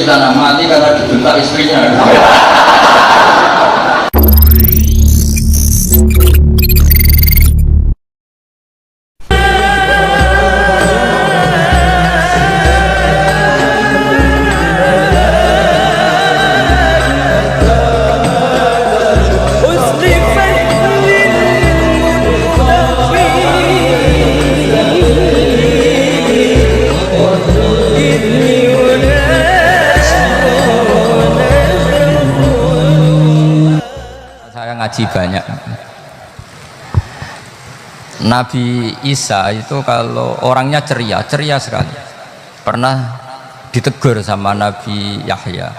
istana mati karena dibentak istrinya. Ngaji banyak. Nabi Isa itu kalau orangnya ceria sekali. Pernah ditegur sama Nabi Yahya,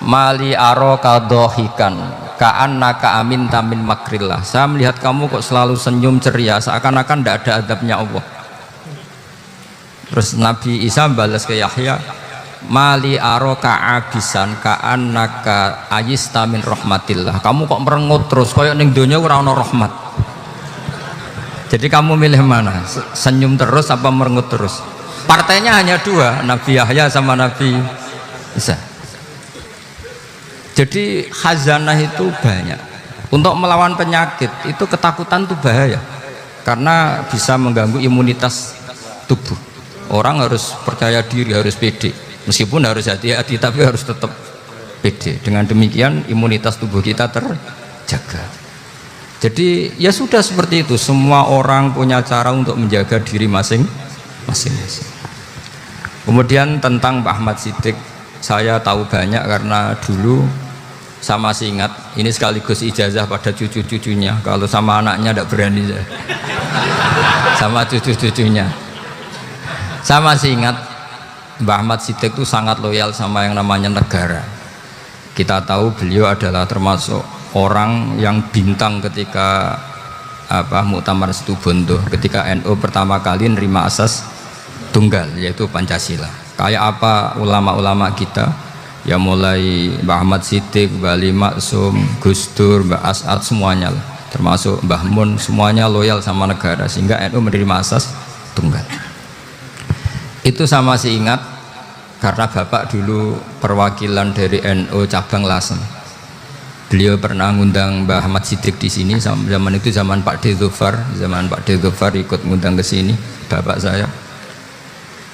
mali aro kadohikan ka'annaka aminta min makrillah. Saya melihat kamu kok selalu senyum ceria, seakan-akan tidak ada adabnya Allah. Terus Nabi Isa balas ke Yahya, mali aro ka'abisan ka'annaka ayista min rahmatillah. Kamu kok merengut terus kayak ning donya ora ana rahmat. Jadi kamu milih mana? Senyum terus apa merengut terus? Partainya hanya dua, Nabi Yahya sama Nabi Isa. Jadi khazanah itu banyak. Untuk melawan penyakit itu ketakutan itu bahaya, karena bisa mengganggu imunitas tubuh. Orang harus percaya diri, harus pede. Meskipun harus hati-hati, tapi harus tetap pede. Dengan demikian imunitas tubuh kita terjaga. Jadi ya sudah seperti itu. Semua orang punya cara untuk menjaga diri masing-masing. Kemudian tentang Pak Ahmad Siddiq, saya tahu banyak karena dulu saya masih ingat. Ini sekaligus ijazah pada cucu-cucunya. Kalau sama anaknya tidak berani saya. Sama cucu-cucunya. Saya masih ingat Mbah Ahmad Siddiq itu sangat loyal sama yang namanya negara. Kita tahu beliau adalah termasuk orang yang bintang ketika Muktamar Situbondo, ketika NU pertama kali nerima asas tunggal, yaitu Pancasila. Kayak apa ulama-ulama kita, ya mulai Mbah Ahmad Siddiq, Mbah Ali Maksum, Gus Dur, Mbah As'ad, semuanya lah, termasuk Mbah Mun, semuanya loyal sama negara, sehingga NU menerima asas tunggal. Itu saya masih ingat karena bapak dulu perwakilan dari NU cabang Lasem. Beliau pernah ngundang Mbah Ahmad Siddiq di sini. Zaman itu zaman Pak D. Dzufar, ikut ngundang ke sini bapak saya.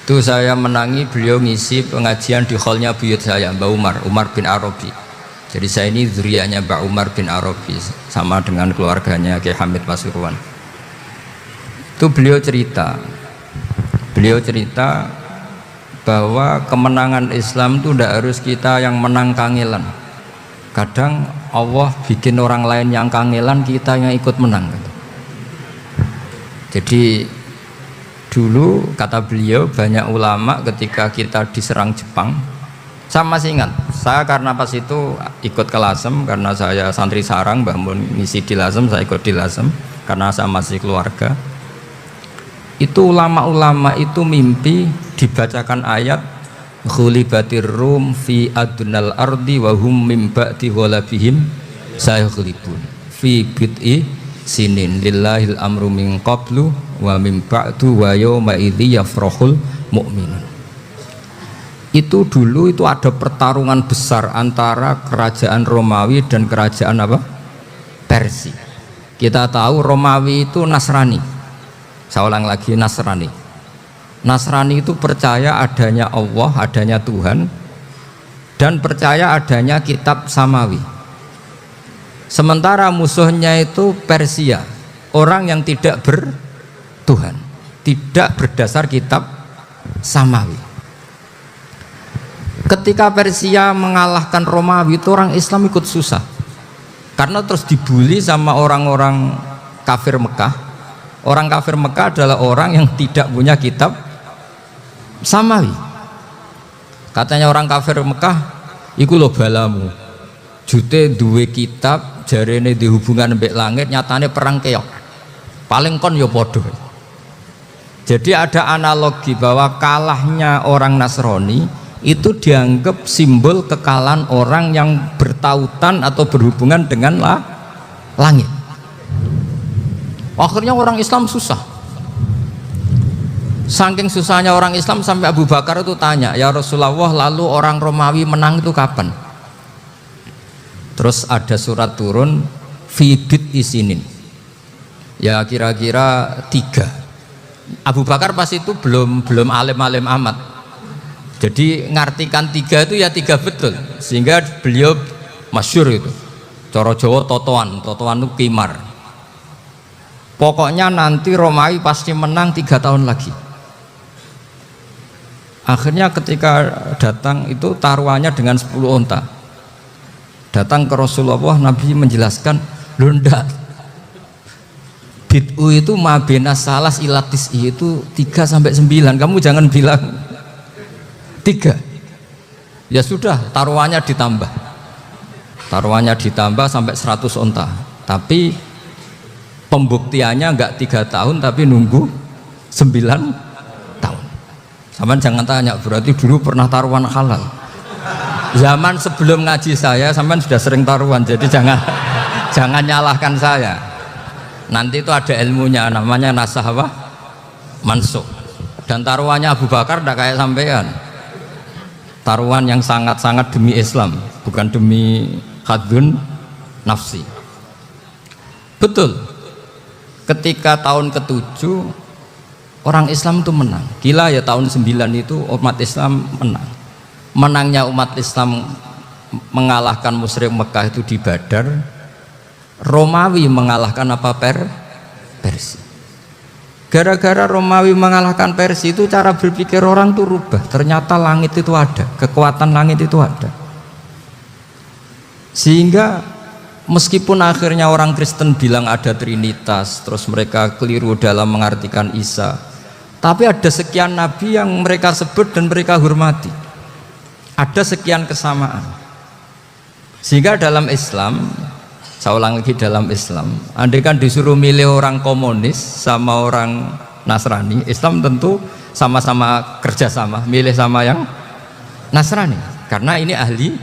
Itu saya menangi beliau ngisi pengajian di hallnya buyut saya, Mbah Umar bin Arabi. Jadi saya ini zuriyahnya Mbah Umar bin Arabi, sama dengan keluarganya Kiai Hamid Pasuruan. Itu beliau cerita bahwa kemenangan Islam itu tidak harus kita yang menang kangelan. Kadang Allah bikin orang lain yang kangelan, kita yang ikut menang. Jadi dulu kata beliau, banyak ulama ketika kita diserang Jepang, saya masih ingat, saya karena pas itu ikut ke Lasem, karena saya santri sarang, bangun ngisi di Lasem, saya ikut di Lasem karena saya masih keluarga. Itu ulama-ulama itu mimpi dibacakan ayat ghulibatir rum fi adnal ardi wa hum mim ba'di ghalabihim sayaghlibun fi bid'i sinin lillahil amru min qablu wa mim ba'du wa yawma idzi yafrahul mu'minun. Itu dulu itu ada pertarungan besar antara kerajaan Romawi dan kerajaan Persia. Kita tahu Romawi itu Nasrani. Saya ulang lagi, Nasrani itu percaya adanya Allah, adanya Tuhan, dan percaya adanya kitab samawi. Sementara musuhnya itu Persia, orang yang tidak bertuhan, tidak berdasar kitab samawi. Ketika Persia mengalahkan Romawi, itu orang Islam ikut susah, karena terus dibully sama orang-orang kafir Mekah. Orang kafir Mekah adalah orang yang tidak punya kitab samawi. Katanya orang kafir Mekah, iku lho balamu, jute duwe kitab, jarene di hubungan mbek langit, nyatane perang keok. Paling kon ya podo. Jadi ada analogi bahwa kalahnya orang Nasrani itu dianggap simbol kekalahan orang yang bertautan atau berhubungan dengan langit. Akhirnya orang Islam susah. Saking susahnya orang Islam sampai Abu Bakar itu tanya, ya Rasulullah, lalu orang Romawi menang itu kapan? Terus ada surat turun, fibit isinin, ya kira-kira 3. Abu Bakar pas itu belum alim-alim amat, jadi ngartikan 3 itu ya 3 betul, sehingga beliau masyhur itu, cara Jawa totoan itu kimar. Pokoknya nanti Romawi pasti menang 3 tahun lagi. Akhirnya ketika datang itu taruhannya dengan 10 onta. Datang ke Rasulullah, Nabi menjelaskan, loh ndak, bid'u itu mabena salas ilatis itu 3 sampai 9. Kamu jangan bilang 3. Ya sudah, taruhannya ditambah sampai 100 onta. Tapi pembuktiannya enggak 3 tahun, tapi nunggu 9 tahun. Sampean jangan tanya, berarti dulu pernah taruhan halal. Zaman sebelum ngaji saya, sampean sudah sering taruhan, jadi jangan nyalahkan saya. Nanti itu ada ilmunya, namanya nasah apa? Mansukh. Dan taruhannya Abu Bakar tidak kayak sampean. Taruhan yang sangat-sangat demi Islam, bukan demi hadun nafsi. Betul. Ketika tahun ke-7 orang Islam itu menang. Gila ya, tahun 9 itu umat Islam menang. Menangnya umat Islam mengalahkan musyrik Mekah itu di Badar. Romawi mengalahkan apa? Persia. Gara-gara Romawi mengalahkan Persia itu cara berpikir orang tuh rubah. Ternyata langit itu ada, kekuatan langit itu ada. Sehingga meskipun akhirnya orang Kristen bilang ada Trinitas, terus mereka keliru dalam mengartikan Isa, tapi ada sekian nabi yang mereka sebut dan mereka hormati. Ada sekian kesamaan. Sehingga dalam Islam, saya ulang lagi, dalam Islam, andai kan disuruh milih orang komunis sama orang Nasrani, Islam tentu sama-sama kerjasama, milih sama yang Nasrani, karena ini ahli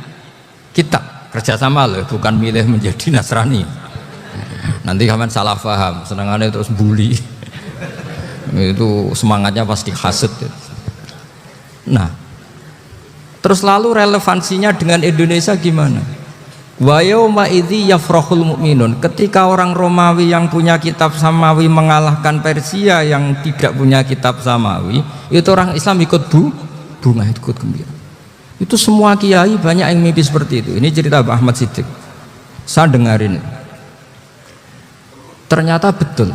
kitab. Kerjasama loh, bukan milih menjadi Nasrani. Nanti kalian salah paham, senangannya terus bully. Itu semangatnya pasti hasad. Nah, terus lalu relevansinya dengan Indonesia gimana? Wa yauma idzi yafrahul mu'minun. Ketika orang Romawi yang punya kitab samawi mengalahkan Persia yang tidak punya kitab samawi, itu orang Islam ikut bunga, ikut gembira. Itu semua kiai banyak yang mimpi seperti itu. Ini cerita Pak Ahmad Siddiq, saya dengarin. Ternyata betul,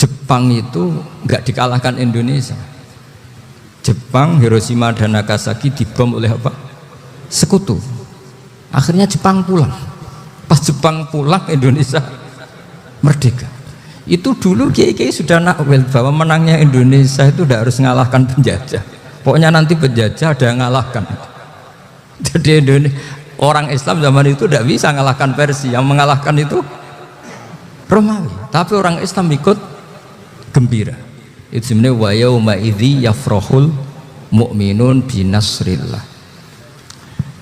Jepang itu nggak dikalahkan Indonesia. Jepang, Hiroshima dan Nagasaki dibom oleh apa? Sekutu. Akhirnya Jepang pulang. Pas Jepang pulang, Indonesia merdeka. Itu dulu kiai-kiai sudah nakwil bahwa menangnya Indonesia itu tidak harus mengalahkan penjajah. Pokoknya nanti penjajah ada yang ngalahkan. Jadi orang Islam zaman itu tidak bisa mengalahkan Persia, yang mengalahkan itu Romawi. Tapi orang Islam ikut gembira. Itu sebenarnya wa yauma idzi yafrahul mu'minun binasrillah.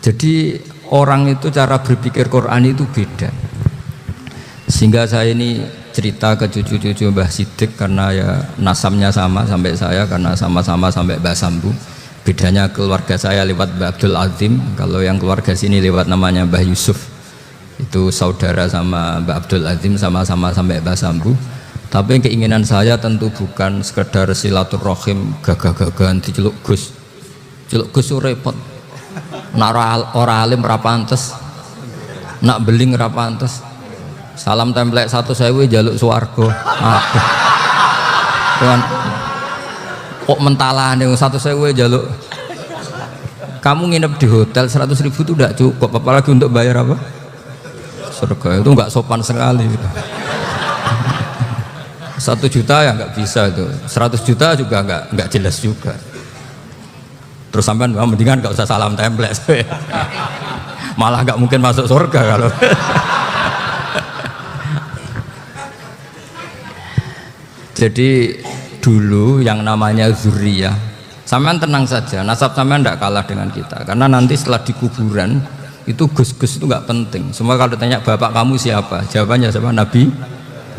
Jadi orang itu cara berpikir Quran itu beda. Sehingga saya ini cerita ke cucu-cucu Mbah Siddiq karena ya nasabnya sama sampai saya, karena sama-sama sampai Mbah Sambu. Bedanya keluarga saya lewat Mbah Abdul Azim, kalau yang keluarga sini lewat namanya Mbah Yusuf. Itu saudara sama Mbah Abdul Azim, sama-sama sampai Mbah Sambu. Tapi keinginan saya tentu bukan sekedar silaturahim gagah-gagahan diceluk Gus. Celuk Gus repot. Nak ora alim ra pantes. Nak beling ra pantes. Salam templek 1.000 jaluk swarga. Aduh. Tuhan. Kok mentalane 1.000 jaluk. Kamu nginep di hotel 100.000 itu tidak cukup, apalagi untuk bayar apa? Surga. Itu enggak sopan sekali. 1 juta ya nggak bisa itu, 100 juta juga nggak jelas juga. Terus sampai mendingan nggak usah salam template, malah nggak mungkin masuk surga kalau. Jadi dulu yang namanya zuriyah, sampean tenang saja, nasab sampean tidak kalah dengan kita, karena nanti setelah di kuburan itu gus-gus itu nggak penting. Semua kalau ditanya bapak kamu siapa, jawabannya siapa? Nabi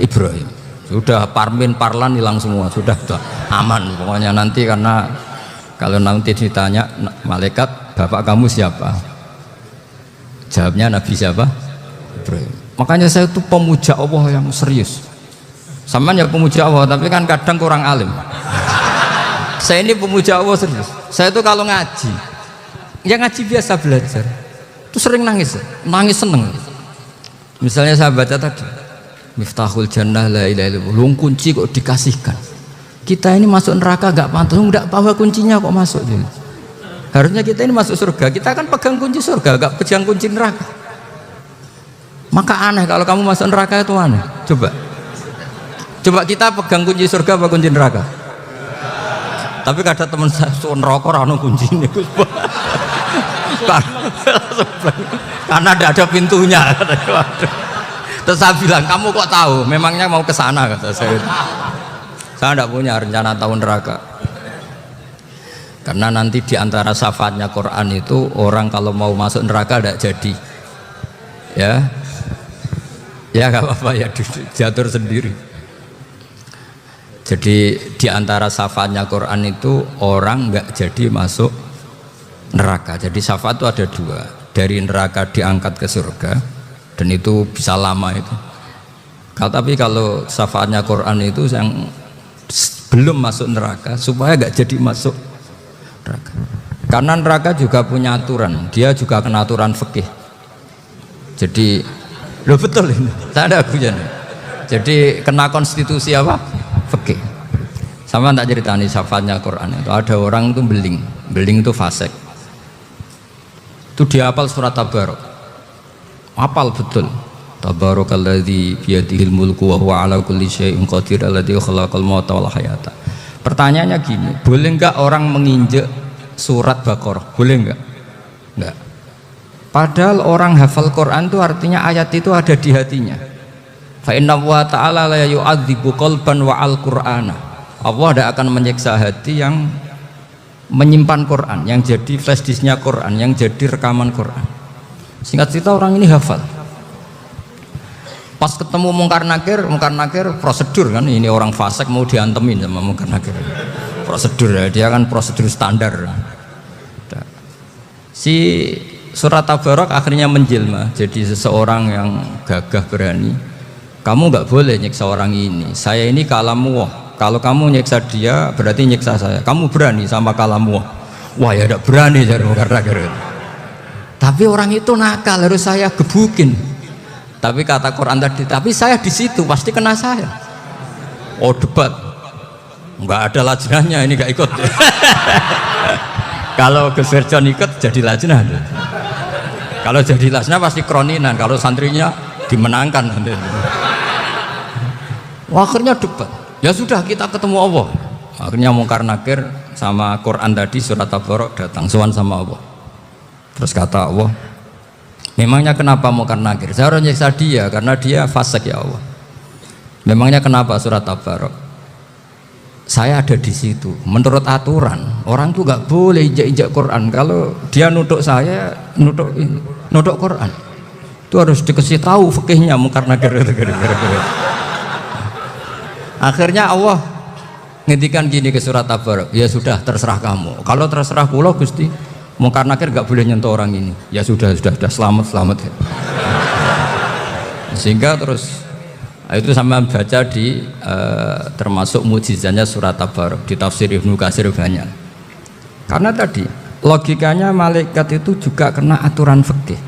Ibrahim. Sudah Parmin Parlan hilang semua, sudah aman pokoknya nanti. Karena kalau nanti ditanya malaikat, bapak kamu siapa? Jawabnya Nabi siapa? Ibrahim. Makanya saya itu pemuja Allah yang serius. Sama ya pemuja Allah, tapi kan kadang kurang alim. Saya ini pemuja Allah serius. Saya itu kalau ngaji, ya ngaji biasa belajar, itu sering nangis seneng. Misalnya saya baca tadi, Miftahul Jannah la ilaha illallah, luang kunci kok dikasihkan. Kita ini masuk neraka gak pantas, enggak bawa kuncinya kok masuk. Harusnya kita ini masuk surga, kita kan pegang kunci surga, gak pegang kunci neraka. Maka aneh kalau kamu masuk neraka itu aneh. Coba kita pegang kunci surga apa kunci neraka? Tapi kadang teman saya suun rokok rano kunci ini, karena tidak ada pintunya. Terus saya bilang, kamu kok tahu? Memangnya mau ke sana, kata saya. Saya tidak punya rencana tahu neraka. Karena nanti diantara syafaatnya Quran itu orang kalau mau masuk neraka tidak jadi. Ya nggak apa-apa ya, diatur sendiri. Jadi diantara syafaatnya Quran itu orang nggak jadi masuk neraka. Jadi syafaat itu ada dua, dari neraka diangkat ke surga, dan itu bisa lama itu. Tapi kalau syafaatnya Quran itu yang belum masuk neraka supaya nggak jadi masuk neraka. Karena neraka juga punya aturan, dia juga kena aturan fikih. Jadi lo betul ini, tak ada akunya. Jadi kena konstitusi apa? Fikih. Sama tak ceritani syafaatnya Quran itu ada orang itu beling itu fasik. Itu dia hafal surat Tabarok, hafal betul. Tabarakalladzi biyadihil mulku wa huwa ala kulli syai'in qadir alladzi khalaqal mauta wal hayata. Pertanyaannya gini, boleh enggak orang menginjek surat Baqarah? Boleh enggak? Enggak. Padahal orang hafal Quran itu artinya ayat itu ada di hatinya. Fa inna wa ta'ala la yu'adzibu qalban wa al-Qur'ana. Allah tidak akan menyiksa hati yang menyimpan Quran, yang jadi flash disknya Quran, yang jadi rekaman Quran. Singkat cerita orang ini hafal. Pas ketemu Mungkar Nakir prosedur kan, ini orang fasik mau diantemin sama Mungkar Nakir. Prosedur ya, dia kan prosedur standar. Si surat Tabarok akhirnya menjelma jadi seseorang yang gagah berani. Kamu nggak boleh nyiksa orang ini, saya ini kalamullah. Kalau kamu nyiksa dia berarti nyiksa saya. Kamu berani sama kalamullah? Wah ya tidak berani jadi Mungkar Nakir. Tapi orang itu nakal, harus saya gebukin. Tapi kata Quran tadi, tapi saya di situ pasti kena saya. Oh debat, nggak ada lajnahnya, ini nggak ikut. Kalau Gus Verjon ikut jadi lajnah. Kalau jadi lajnah pasti kroninan, kalau santrinya dimenangkan nanti. Wah, akhirnya debat. Ya sudah kita ketemu Allah. Akhirnya Mungkar Nakir sama Quran tadi surat Tabarok datang sowan sama Allah. Terus kata Allah, memangnya kenapa Mungkar Nakir? Saya harus nyiksa dia karena dia fasik ya Allah. Memangnya kenapa surat Tabarok? Saya ada di situ. Menurut aturan orang tuh nggak boleh injak-injak Quran. Kalau dia nutuk saya, nutuk Quran, itu harus dikasih tahu fikihnya Mungkar Nakir. Akhirnya Allah ngendikan gini ke surat Tabarok, ya sudah terserah kamu. Kalau terserah kula Gusti, Mungkar Nakir nggak boleh nyentuh orang ini. Ya sudah selamat. Sehingga terus itu sama baca di termasuk mujizatnya surat Tabarok di tafsir Ibnu Katsir banyak. Karena tadi logikanya malaikat itu juga kena aturan fikih.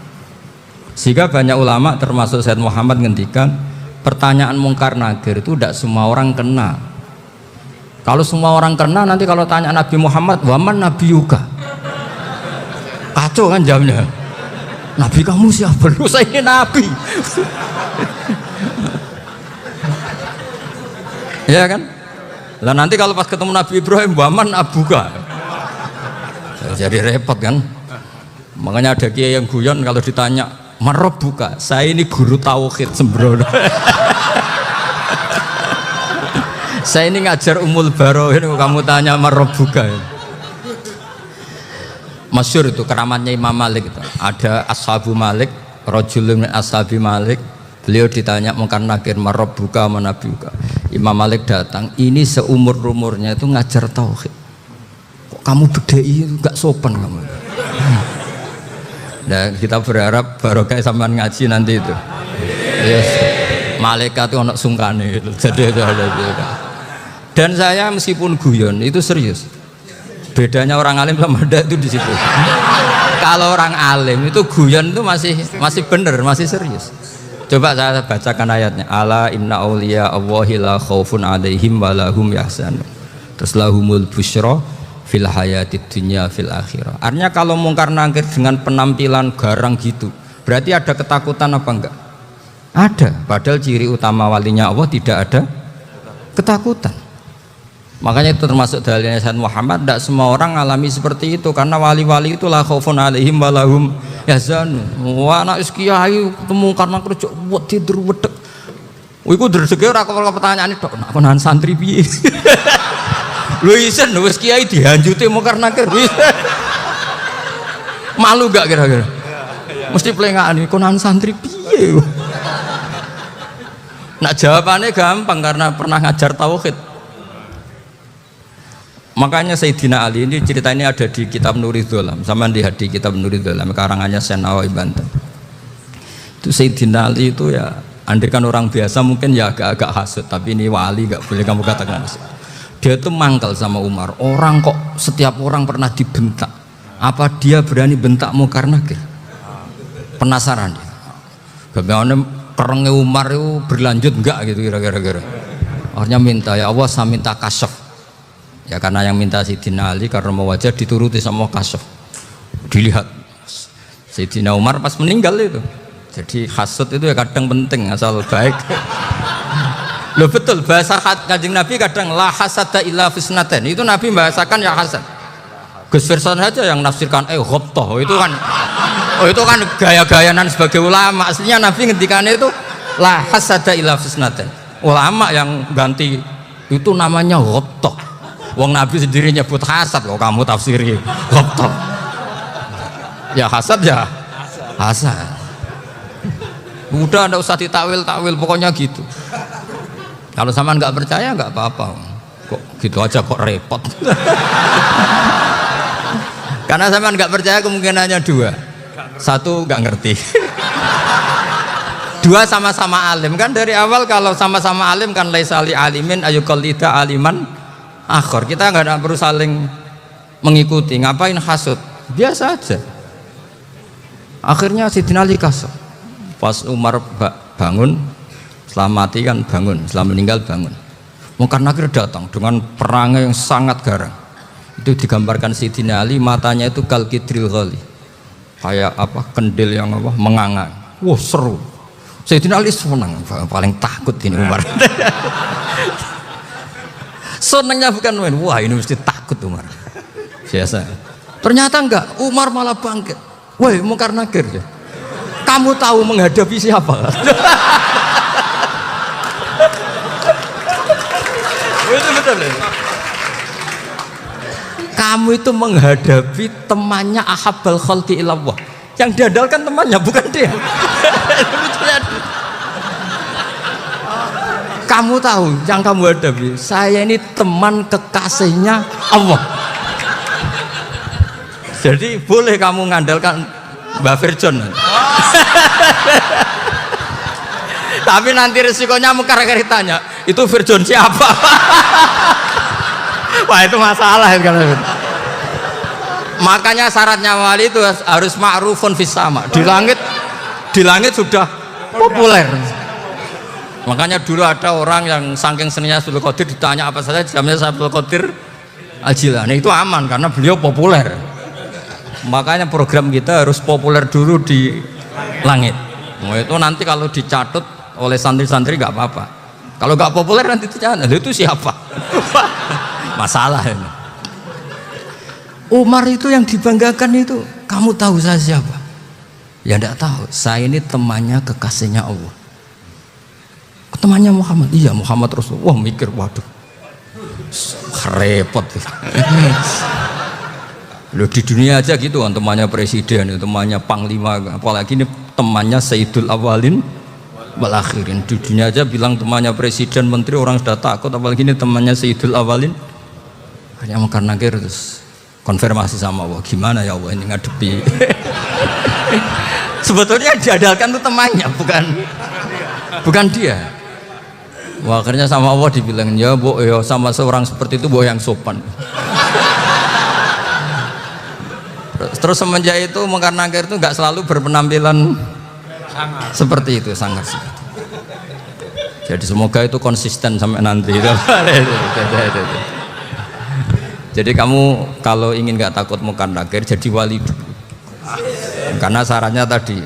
Sehingga banyak ulama termasuk Said Muhammad ngendikan pertanyaan Mungkar Nakir itu tidak semua orang kena. Kalau semua orang kena, nanti kalau tanya Nabi Muhammad, waman Nabi Yuka, kacau kan jamnya. Nabi kamu siapa? Lu saya ini Nabi. Ya kan? Lah nanti kalau pas ketemu Nabi Ibrahim, waman Abuka, jadi repot kan? Makanya ada kiai yang guyon kalau ditanya Marob buka, saya ini guru tauhid sembrono. Saya ini ngajar Umul Baro, ini kamu tanya Marob buka. Masyhur itu keramatnya Imam Malik itu. Ada Ashabu Malik, rajulun min ashabi Malik. Beliau ditanya Mungkar Nakir Marob buka mana buka. Imam Malik datang, ini seumur-umurnya itu ngajar tauhid. Kok kamu bedai itu gak sopan kamu. Nah, kita berharap barokah sampean ngaji nanti itu. Yes. Malaikat itu anak sungkane itu. Jadi itu ada juga. Dan saya meskipun guyon itu serius. Bedanya orang alim sama ndak itu di situ. Kalau orang alim itu guyon itu masih benar, masih serius. Coba saya bacakan ayatnya. Ala inna auliya Allahi la khaufun alaihim wa lahum yahzanun. Terus lahumul busyra fil hayatid dunya fil akhirah. Artinya kalau mungkar nangkir dengan penampilan garang gitu, berarti ada ketakutan apa enggak? Ada. Padahal ciri utama walinya Allah tidak ada ketakutan. Makanya itu termasuk dalilnya Sayyid Muhammad, tidak semua orang alami seperti itu karena wali-wali itu la khaufun alaihim wa lahum yahzanun. Wah anak kiai ketemu karena kerja wedi wedek. Iku dreseke ora kok pertanyaan tok nak konan santri piye. Lho isen wis kiai dihanjuti mungkar nakir. Malu gak kira-kira? Mesti plengaan konan santri piye. Nak jawabannya gampang karena pernah ngajar tauhid. Makanya Sayyidina Ali ini cerita ini ada di kitab Nurul Dholam, sama di kitab Nurul Dholam karangannya Syekh Nawawi Banten. Itu Sayyidina Ali itu ya, andai kan orang biasa mungkin ya agak-agak hasut, tapi ini wali gak boleh kamu katakan hasut. Dia itu mangkal sama Umar. Orang kok setiap orang pernah dibentak, apa dia berani bentakmu karena penasaran dia. Bagaimana perangnya Umar itu berlanjut enggak gitu kira-kira. Akhirnya minta ya Allah saya minta kasyaf. Ya karena yang minta Sayyidina Ali karena mau wajah dituruti sama kasyaf. Dilihat Sayyidina Umar pas meninggal itu. Jadi hasud itu ya kadang penting asal baik. Loh betul bahasa Kanjeng Nabi kadang la hasada illa fisnaten. Itu Nabi membahasakan ya hasad. Gus Firson saja yang nafsirkan ghobtoh itu kan gaya-gayanan sebagai ulama. Aslinya Nabi ngendikannya itu la hasada illa fisnaten. Ulama yang ganti itu namanya ghobtoh. Wong Nabi sendiri nyebut hasad loh, kamu tafsiri ghobtoh. Ya hasad ya hasad. Udah ndak usah ditakwil pokoknya gitu. Kalau sama nggak percaya nggak apa-apa. Kok gitu aja kok repot. Karena sama nggak percaya kemungkinannya dua. Satu nggak ngerti. Dua sama-sama alim kan dari awal kalau sama-sama alim kan laisa li alimin ayuqallida aliman akhir. Kita nggak perlu saling mengikuti. Ngapain hasud? Biasa aja. Akhirnya Sayyidina Ali kasar. Pas Umar bangun, setelah mati kan bangun, setelah meninggal bangun. Mungkar nakir datang dengan perangai yang sangat garang. Itu digambarkan Sayyidina Ali matanya itu kalkidril ghali. Kayak apa? Kendil yang apa? Mengangan. Wah seru. Sayyidina Ali senang, paling takut ini Umar. Senangnya bukan main, wah ini mesti takut Umar. Biasa. Ternyata enggak, Umar malah bangkit. Woi, mungkar nakir ya. Kamu tahu menghadapi siapa? Itu betul ya. Kamu itu menghadapi temannya ahabbal khalqi ilallah. Yang diandalkan temannya bukan dia. Kamu tahu yang kamu hadapi, saya ini teman kekasihnya Allah. Jadi boleh kamu mengandalkan Mbak Firjon. Tapi nanti resikonya mungkar-nakir tanya, itu Firjon siapa? Wah itu masalah kan. Makanya syaratnya wali itu harus ma'rufun fis sama. Di langit sudah populer. Makanya dulu ada orang yang saking seninya Abdul Qadir ditanya apa saja jamnya Abdul Qadir Al-Jilani itu aman karena beliau populer. Makanya program kita harus populer dulu di langit. Nah, itu nanti kalau dicatut oleh santri-santri nggak apa-apa. Kalau nggak populer nanti dicatat, itu siapa? Masalah ini. Umar itu yang dibanggakan itu, kamu tahu saya siapa? Ya enggak tahu. Saya ini temannya kekasihnya Allah. Temannya Muhammad, iya Muhammad Rasulullah. Wah mikir, waduh repot. Loh di dunia aja gitu kan, temannya presiden, temannya panglima, apalagi ini temannya Sayyidul Awalin wal akhirin. Di dunia aja bilang temannya presiden, menteri, orang sudah takut, apalagi ini temannya Sayyidul Awalin. Hanya Mungkar Nakir terus konfirmasi sama Allah, gimana ya Allah ini ngadepi. Sebetulnya diadalkan itu temannya, bukan dia. Wah, akhirnya sama Allah dibilang, ya bu, ya sama seorang seperti itu bu yang sopan. Terus semenjak itu Mungkar Nakir itu nggak selalu berpenampilan seperti itu, sangat. Jadi semoga itu konsisten sampai nanti. Jadi kamu kalau ingin nggak takut Mungkar Nakir, jadi wali dulu. Karena syaratnya tadi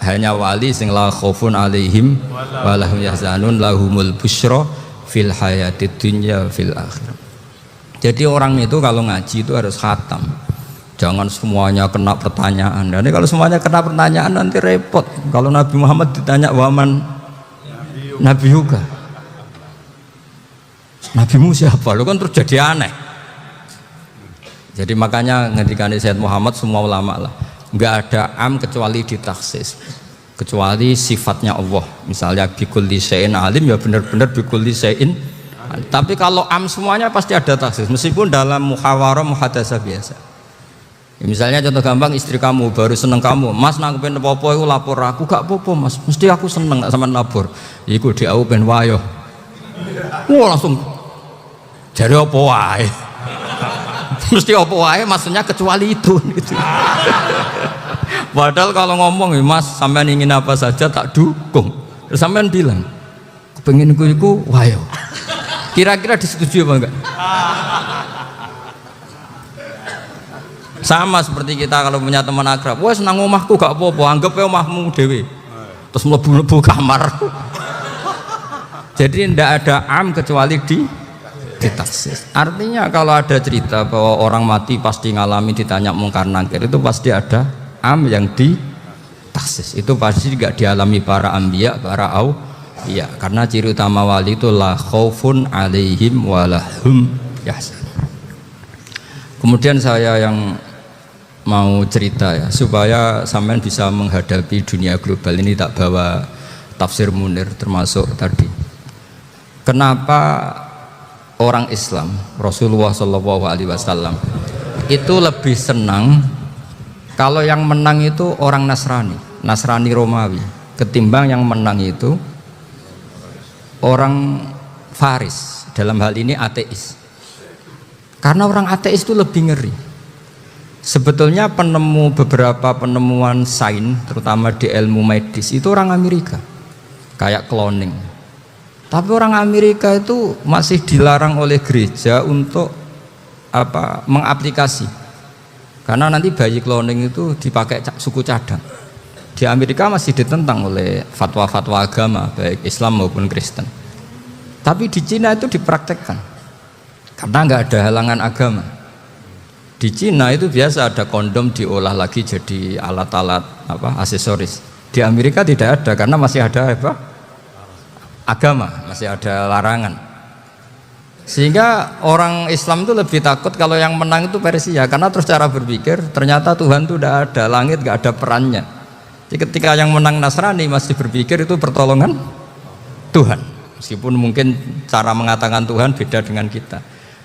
hanya wali sing la khaufun alaihim wa lahum yahzanun lahumul busyra fil hayatid dunya fil akhirah. Jadi orang itu kalau ngaji itu harus khatam. Jangan semuanya kena pertanyaan. Dan kalau semuanya kena pertanyaan nanti repot. Kalau Nabi Muhammad ditanya waman Nabi juga. Nabimu siapa? Lu kan terus jadi aneh. Jadi makanya ngendikane Sayyid Muhammad semua ulama lah, nggak ada am kecuali ditaksis, kecuali sifatnya Allah. Misalnya bikulli syai'in alim, ya benar-benar bikulli syai'in. Tapi kalau am semuanya pasti ada taksis, meskipun dalam muhawarah muhadasah biasa. Ya, misalnya contoh gampang, istri kamu baru seneng kamu, mas nangkepin apa-apa itu lapor aku, gak apa-apa mas, mesti aku seneng gak sama lapor. Iku di aku ben wayo. Wah langsung jadi apa wae. Mesti apa wae, maksudnya kecuali itu gitu. Padahal kalau ngomong ya mas sampean ingin apa saja tak dukung. Terus sampean bilang kepengen iku wayo. Kira-kira disetujui apa enggak? Sama seperti kita kalau punya teman akrab, wes nang omahku gak apa-apa, anggap ya omahmu dhewe. Terus mlebu-mlebu kamar. Jadi tidak ada am kecuali ditaksis. Artinya kalau ada cerita bahwa orang mati pasti ngalami ditanya Mungkar Nakir, itu pasti ada am yang ditaksis. Itu pasti tidak dialami para anbiya, para auliya. Karena ciri utama wali itu la khaufun alaihim walahum yahzanun. Kemudian saya yang mau cerita ya, supaya sampean bisa menghadapi dunia global ini, tak bawa tafsir Munir termasuk tadi. Kenapa orang Islam, Rasulullah SAW itu lebih senang kalau yang menang itu orang Nasrani Romawi, ketimbang yang menang itu orang Faris, dalam hal ini ateis. Karena orang ateis itu lebih ngeri. Sebetulnya beberapa penemuan sains, terutama di ilmu medis, itu orang Amerika, kayak cloning. Tapi orang Amerika itu masih dilarang oleh gereja untuk mengaplikasi. Karena nanti bayi cloning itu dipakai suku cadang. Di Amerika masih ditentang oleh fatwa-fatwa agama, baik Islam maupun Kristen. Tapi di Cina itu dipraktekkan. Karena nggak ada halangan agama. Di Cina itu biasa ada kondom diolah lagi jadi alat-alat aksesoris. Di Amerika tidak ada karena masih ada agama, masih ada larangan. Sehingga orang Islam itu lebih takut kalau yang menang itu Persia, karena terus cara berpikir ternyata Tuhan itu tidak ada, langit nggak ada perannya. Jadi ketika yang menang Nasrani masih berpikir itu pertolongan Tuhan, meskipun mungkin cara mengatakan Tuhan beda dengan kita.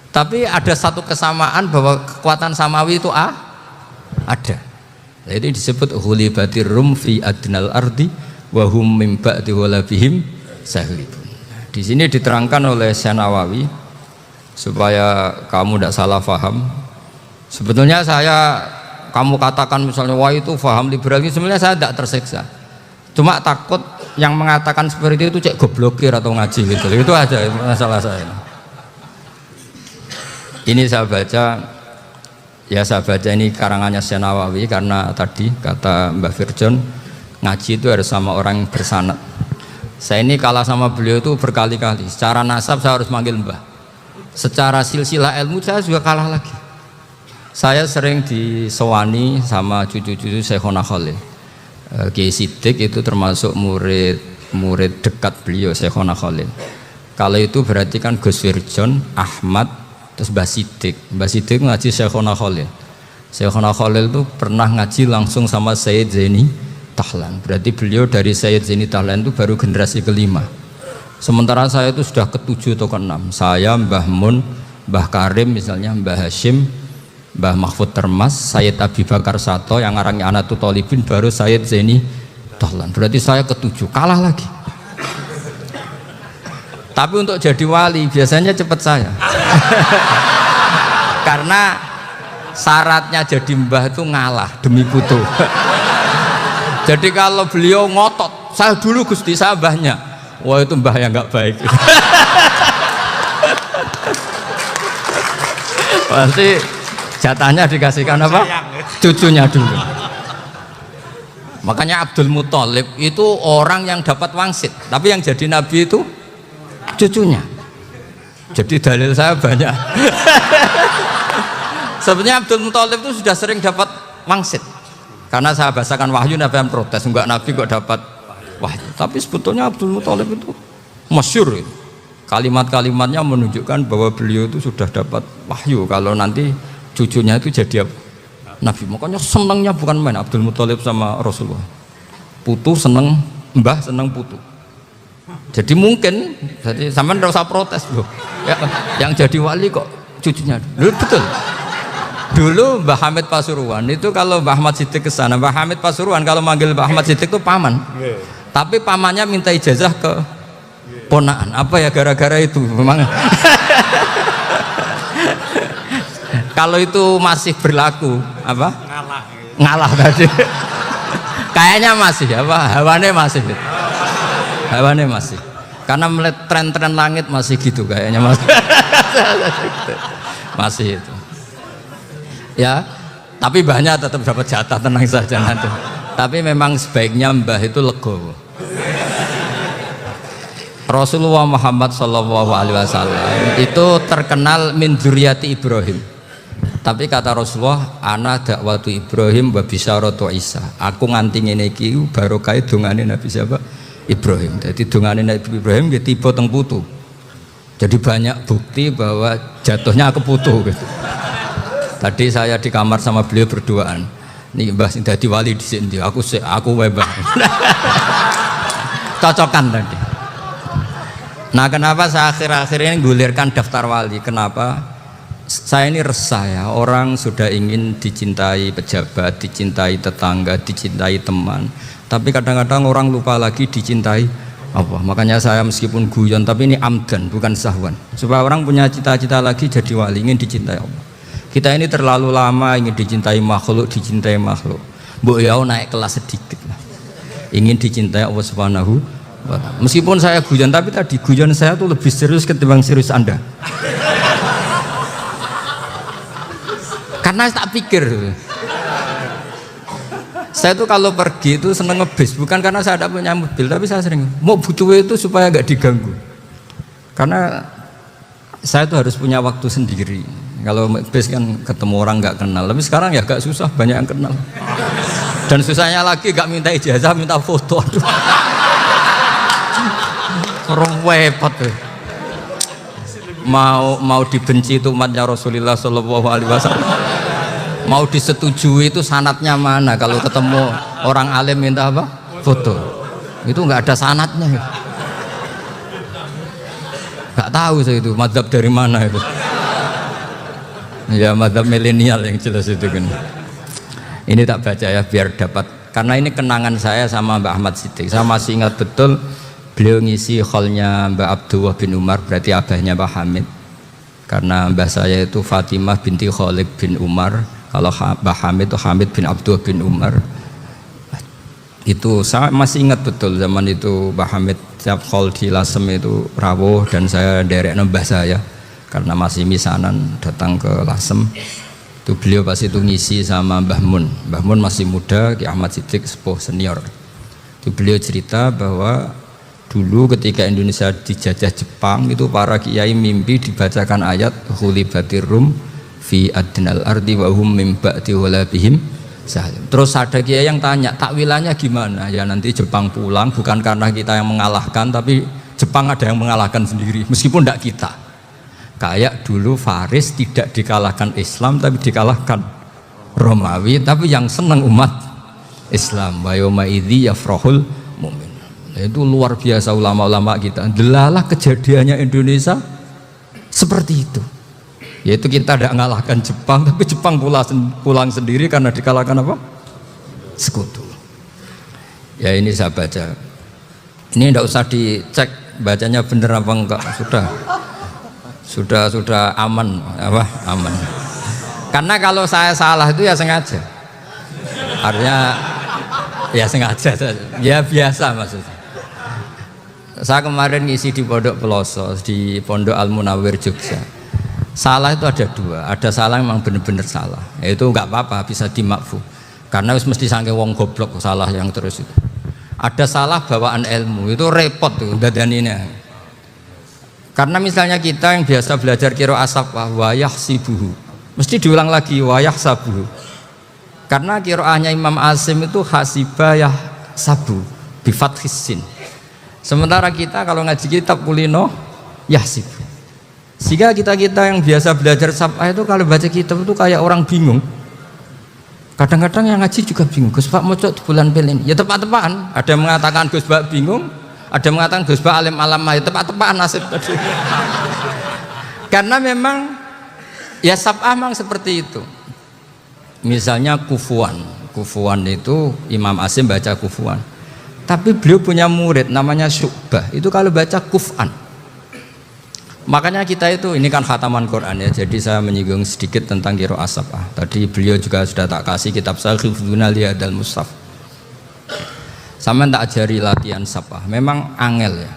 Tapi ada satu kesamaan bahwa kekuatan samawi itu ada. Jadi disebut hulibatir rum fi adnal ardi wa hum min ba'di walabihim sahlibun. Di sini diterangkan oleh Syekh Nawawi supaya kamu tidak salah paham. Sebetulnya kamu katakan misalnya wah itu paham liberal, sebenarnya saya tidak tersiksa. Cuma takut yang mengatakan seperti itu cek goblokir atau ngaji gitu. Itu aja masalah saya. Ini saya baca ini karangannya Syekh Nawawi, karena tadi kata Mbak Firjon ngaji itu harus sama orang yang bersanad. Saya ini kalah sama beliau itu berkali-kali. Secara nasab saya harus manggil Mbah. Secara silsilah ilmu saya juga kalah lagi. Saya sering disewani sama cucu-cucu Syekhona Khalil. Kiai Siddiq itu termasuk murid dekat beliau, Syekhona Khalil. Kalau itu berarti kan Gus Firjon, Ahmad, terus Mbah Siddiq. Mbah Siddiq ngaji Syekhona Khalil. Syekhona Khalil itu pernah ngaji langsung sama Sayyid Zaini Dahlan. Berarti beliau dari Sayyid Zaini Dahlan itu baru generasi kelima. Sementara saya itu sudah ke-7 atau ke-6. Saya, Mbah Mun, Mbah Karim misalnya, Mbah Hashim, Mbah Mahfud Termas, Sayyid Abi Bakar Sato yang arangnya Anatul Thalibin, baru Sayyid Zaini Dahlan. Berarti saya ke-7, kalah lagi. Tapi untuk jadi wali biasanya cepat saya. Karena syaratnya jadi mbah itu ngalah demi putu. Jadi kalau beliau ngotot, saya dulu Gusti, saya mbahnya. Wah itu mbah yang nggak baik. Pasti jatahnya dikasihkan apa? Cucunya dulu. Makanya Abdul Muthalib itu orang yang dapat wangsit, tapi yang jadi nabi itu cucunya. Jadi dalil saya banyak. Sebenarnya Abdul Muthalib itu sudah sering dapat wangsit. Karena saya bahasakan wahyu, Nabi yang protes, enggak nabi kok dapat wahyu. Tapi sebetulnya Abdul Muthalib itu masyhur itu. Kalimat-kalimatnya menunjukkan bahwa beliau itu sudah dapat wahyu kalau nanti cucunya itu jadi nabi. Makanya senangnya bukan main Abdul Muthalib sama Rasulullah. Putu seneng mbah, seneng putu. Jadi mungkin jadi sampean enggak usah protes loh. Ya, yang jadi wali kok cucunya. Loh, betul. Dulu Mbah Hamid Pasuruan itu kalau Mbah Ahmad Siddiq ke sana, Mbah Hamid Pasuruan kalau manggil Mbah Ahmad Siddiq itu paman. Tapi pamannya minta ijazah ke ponaan. Apa ya gara-gara itu memang. Kalau itu masih berlaku apa? Ngalah tadi. Kayaknya masih apa? Hawane masih. Hawane masih. Karena melihat tren-tren langit masih gitu kayaknya masih. Masih itu. Ya, tapi mbahnya tetap dapat jatah, tenang saja nanti. Tapi memang sebaiknya mbah itu legowo. Rasulullah Muhammad SAW itu terkenal min dzurriyyati Ibrahim. Tapi kata Rasulullah, ana dakwatu Ibrahim wa bisyaratu Isa. Aku nganti ngene iki barokah dongane Nabi siapa? Ibrahim. Jadi dongane Nabi Ibrahim nggih tiba teng putu. Jadi banyak bukti bahwa jatuhnya ke putu gitu. Tadi saya di kamar sama beliau berduaan. Nih Mbah sing dadi wali di sini. Aku Mbah. Cocokan tadi. Nah, kenapa saya akhir-akhir ini gulirkan daftar wali? Kenapa? Saya ini resah ya. Orang sudah ingin dicintai pejabat, dicintai tetangga, dicintai teman. Tapi kadang-kadang orang lupa lagi dicintai apa. Makanya saya meskipun guyon, tapi ini amdan bukan sahwan. Supaya orang punya cita-cita lagi jadi wali, ingin dicintai Allah. Kita ini terlalu lama ingin dicintai makhluk, Mbok ya naik kelas sedikit lah. Ingin dicintai Allah Subhanahu wa Ta'ala. Meskipun saya guyon, tapi tadi guyon saya tuh lebih serius ketimbang serius Anda. Karena tak pikir. Saya tuh kalau pergi itu seneng ngebis, bukan karena saya tidak punya mobil, tapi saya sering mau butuh itu supaya nggak diganggu. Karena saya tuh harus punya waktu sendiri. Kalau bis kan ketemu orang nggak kenal, tapi sekarang ya agak susah, banyak yang kenal. Dan susahnya lagi nggak minta ijazah, minta foto. Aduh. Orang repot tuh. Mau dibenci itu umatnya Rasulullah Shallallahu Alaihi Wasallam. Mau disetujui itu sanatnya mana? Kalau ketemu orang alim minta apa? Foto. Itu nggak ada sanatnya. Nggak tahu saya itu mazhab dari mana itu. Ya mazhab milenial yang jelas itu kan. Ini tak baca ya biar dapat, karena ini kenangan saya sama Mbak Ahmad Siddiq. Saya masih ingat betul beliau ngisi kholnya Mbak Abdullah bin Umar, berarti abahnya Mbak Hamid. Karena mbah saya itu Fatimah binti Khalid bin Umar. Kalau Mbak Hamid itu Hamid bin Abdullah bin Umar. Itu saya masih ingat betul zaman itu Mbak Hamid setiap khol di Lasem itu rawuh dan saya derek mbah saya. Karena masih misanan datang ke Lasem, itu beliau pasti itu ngisi sama Mbah Mun. Mbah Mun masih muda, Ki Ahmad Siddiq sepuh senior. Itu beliau cerita bahwa dulu ketika Indonesia dijajah Jepang itu para kiai mimpi dibacakan ayat Khulibatir Rum fi adnal ardi wa hum min ba'di walabihim salim. Terus ada kiai yang tanya takwilannya gimana? Ya nanti Jepang pulang bukan karena kita yang mengalahkan, tapi Jepang ada yang mengalahkan sendiri meskipun tidak kita. Kayak dulu Faris tidak dikalahkan Islam tapi dikalahkan Romawi, tapi yang senang umat Islam wa yauma idzi yafrahul mu'min. Itu luar biasa ulama-ulama kita. Delalah kejadiannya Indonesia seperti itu. Yaitu kita tidak mengalahkan Jepang, tapi Jepang pulang sendiri karena dikalahkan apa? Sekutu. Ya ini saya baca. Ini tidak usah dicek bacanya benar apa enggak. Sudah aman apa? Aman. Karena kalau saya salah itu ya sengaja. Artinya ya sengaja saja. Ya biasa maksudnya. Saya kemarin ngisi di Pondok Peloso, di Pondok Al Munawir Jogja. Salah itu ada dua. Ada salah yang memang benar-benar salah. Itu enggak apa-apa, bisa dimakfu. Karena mesti sangke wong goblok salah yang terus itu. Ada salah bawaan ilmu, itu repot tuh dadaninya. Karena misalnya kita yang biasa belajar qiraah safah wayah sibuhu, mesti diulang lagi wayah sabuhu. Karena qiraahnya Imam Asim itu hasibah sabu bi fathis sin. Sementara kita kalau ngaji kitab kulino yahsib. Sehingga kita yang biasa belajar safah itu kalau baca kitab itu kayak orang bingung. Kadang-kadang yang ngaji juga bingung. Gus Pak mocok di bulan pelin. Ya tepat-tepatan. Ada yang mengatakan Gus Pak bingung, ada yang mengatakan Gus Pak alim alamah. Ya tepat-tepatan nasib tadi. Karena memang ya safah memang seperti itu. Misalnya kufuan. Kufuan itu Imam Asim baca kufuan. Tapi beliau punya murid namanya Syu'bah. Itu kalau baca kuf'an. Makanya kita itu, ini kan khataman Quran ya. Jadi saya menyinggung sedikit tentang qiraah safah. Tadi beliau juga sudah tak kasih kitab saya Hifdzuna Liyadal Mushaf. Sama tak ajari latihan safah. Memang angel ya.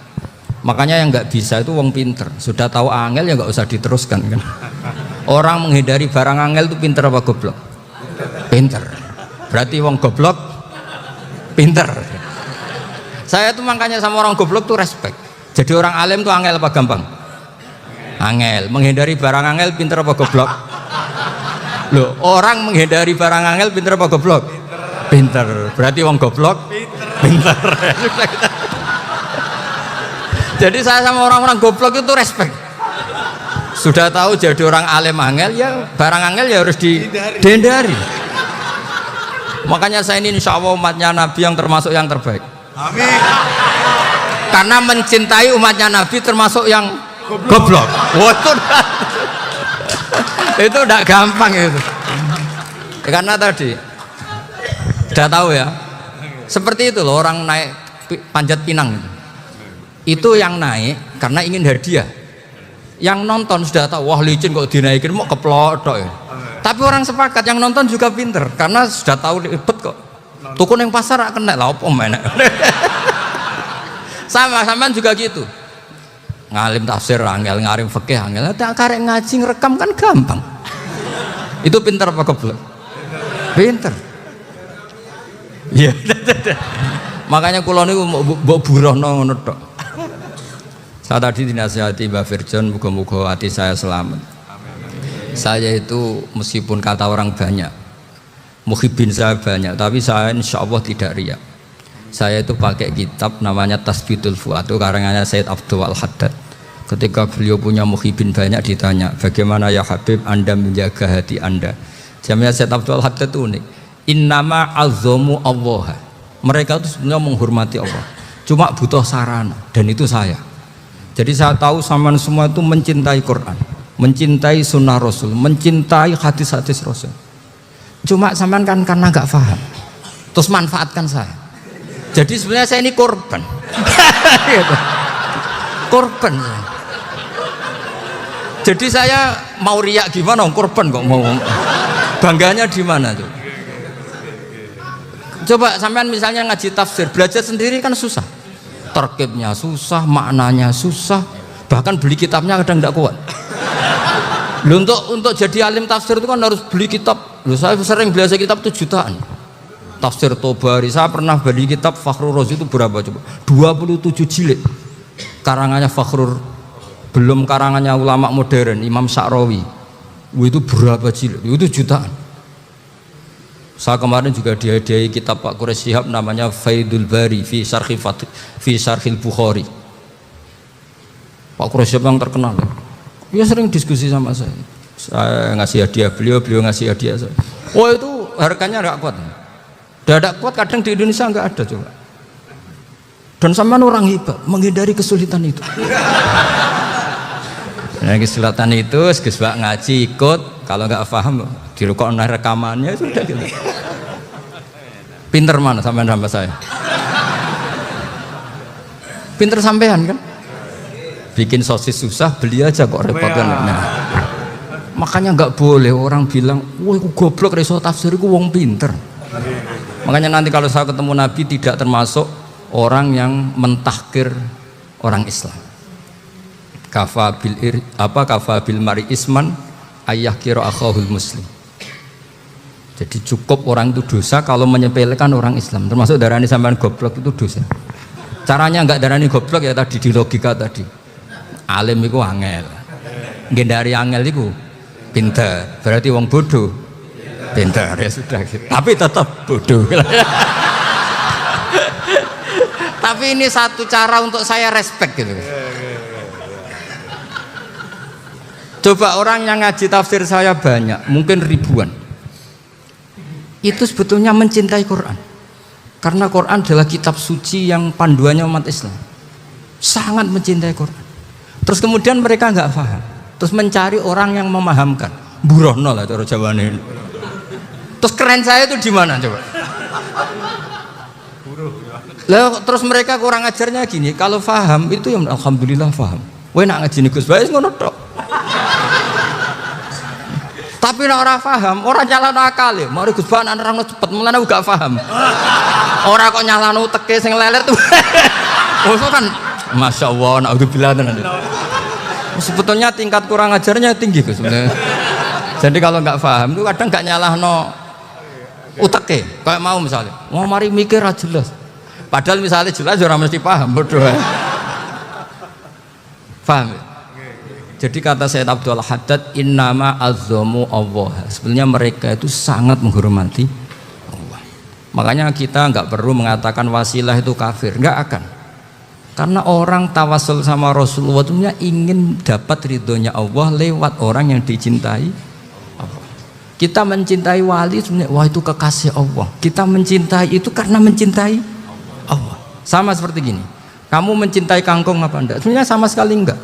Makanya yang nggak bisa itu wong pinter. Sudah tahu angel ya nggak usah diteruskan kan. Orang menghindari barang angel itu pinter apa goblok? Pinter. Berarti wong goblok pinter. Saya tuh makanya sama orang goblok tuh respect. Jadi orang alim tuh angel apa gampang? Angel. Menghindari barang angel pinter apa goblok? Loh, orang menghindari barang angel pinter apa goblok? Pinter. Berarti wong goblok pinter. Jadi saya sama orang-orang goblok itu respect. Sudah tahu jadi orang alim angel ya barang angel ya harus dihindari. Makanya saya ini insya Allah umatnya Nabi yang termasuk yang terbaik. Amin. Karena mencintai umatnya Nabi termasuk yang goblok. Wah, itu tidak gampang itu. Karena tadi sudah tahu ya. Seperti itu loh orang naik panjat pinang. Itu yang naik karena ingin hadiah. Yang nonton sudah tahu wah licin kok dinaikin mau keplodok ya. Tapi orang sepakat yang nonton juga pinter karena sudah tahu ribet kok. Tukun yang pasar kena lah apa mana. Sama juga gitu. Ngalim tafsir angel, ngalim fikih angel. Tak karek ngaji ngerekam kan gampang. Itu pinter apa goblok? Pinter. Iya. Makanya kula niku mbok burohno ngono tok. Saya tadi dinasihati Mbak Firjon, muga-muga hati saya selamat. Saya itu meskipun kata orang banyak, muhibin saya banyak, tapi saya insya Allah tidak riya. Saya itu pakai kitab namanya Tasbitul Fuad, itu karangannya Sayyid Abdul Al-Haddad. Ketika beliau punya muhibin banyak ditanya, bagaimana ya Habib Anda menjaga hati Anda? Jamnya Sayyid Abdul Al-Haddad itu unik. Innama azzamu Allah. Mereka itu sebenarnya menghormati Allah, cuma butuh sarana, dan itu saya. Jadi saya tahu sampean semua itu mencintai Quran, mencintai sunnah Rasul, mencintai hadis-hadis Rasul. Cuma sampean kan karena nggak paham, terus manfaatkan saya. Jadi sebenarnya saya ini korban. Korban. Jadi saya mau riak gimana? Korban kok mau. Bangganya di mana tuh? Coba sampean misalnya ngaji tafsir, belajar sendiri kan susah. Terkibnya susah, maknanya susah, bahkan beli kitabnya kadang tidak kuat. Loh, untuk jadi alim tafsir itu kan harus beli kitab. Loh, saya sering belajar kitab itu jutaan. Tafsir Tobari, saya pernah beli kitab Fakhrur Razi itu berapa coba? 27 jilid. Karangannya Fakhrur, belum karangannya ulama modern, Imam Sa'rawi. Itu berapa jilid? Itu jutaan. Saya kemarin juga dihadiahi kitab Pak Quraish Shihab namanya Faidul Bari fi Syarhil Bukhari. Pak Quraish Shihab yang terkenal. Dia sering diskusi sama saya. Saya ngasih hadiah beliau ngasih hadiah saya. Oh itu harganya nggak kuat. Dadak kuat kadang di Indonesia nggak ada coba. Dan sampean orang hebat menghindari kesulitan itu. Nah, kesulitan itu segesbak ngaji ikut, kalau nggak paham dirukok rekamannya sudah gitu. Pinter mana sampean sama saya? Pinter sampean kan? Bikin sosis susah, beli aja kok repot kan. Nah, makanya nggak boleh orang bilang, wah aku goblok reso tafsir, aku wong pinter. Makanya nanti kalau saya ketemu Nabi tidak termasuk orang yang mentahkir orang Islam. Kafa bil mari isman ayah kira akhahul muslim. Jadi cukup orang itu dosa kalau menyepelekan orang Islam, termasuk darani sampean goblok itu dosa. Caranya enggak darani goblok ya tadi di logika tadi. Alim itu angel, gendari angel itu pinter, berarti wong bodoh pinter ya sudah gitu. Tapi tetap bodoh. Tapi ini satu cara untuk saya respect gitu. Coba orang yang ngaji tafsir saya banyak, mungkin ribuan, itu sebetulnya mencintai Quran, karena Quran adalah kitab suci yang panduannya umat Islam, sangat mencintai Quran. Terus kemudian mereka nggak paham, terus mencari orang yang memahamkan, burohno lah cara Jawane. Terus keren saya itu di mana coba? Lah terus mereka kurang ajarnya gini, kalau paham itu ya alhamdulillah paham. Weh nak ngaji Gus Bae ngono tok. Tapi nek ora paham, ora nyalano akal ya. Mari Gus Bae nerangno cepet, mulane gak paham. Ora kok nyalano teke sing lelet tuh. Oh kan Masya Allah, naudzubillah tenan. Sebetulnya tingkat kurang ajarnya tinggi Gus sebenarnya. Jadi kalau nggak paham itu kadang nggak nyalahno uteke. Kayak mau misalnya, mau mari mikir aja jelas. Padahal misalnya jelas orang mesti paham, bodoh. Paham? Ya? Jadi kata Sayyid Abdul Haddad, innama azzamu Allah. Sebenarnya mereka itu sangat menghormati Allah. Makanya kita nggak perlu mengatakan wasilah itu kafir, nggak akan. Karena orang tawasul sama Rasulullah itu ingin dapat ridhonya Allah lewat orang yang dicintai Allah. Kita mencintai wali sebenarnya, wah itu kekasih Allah. Kita mencintai itu karena mencintai Allah. Sama seperti gini, kamu mencintai kangkung apa enggak? Sebenarnya sama sekali enggak.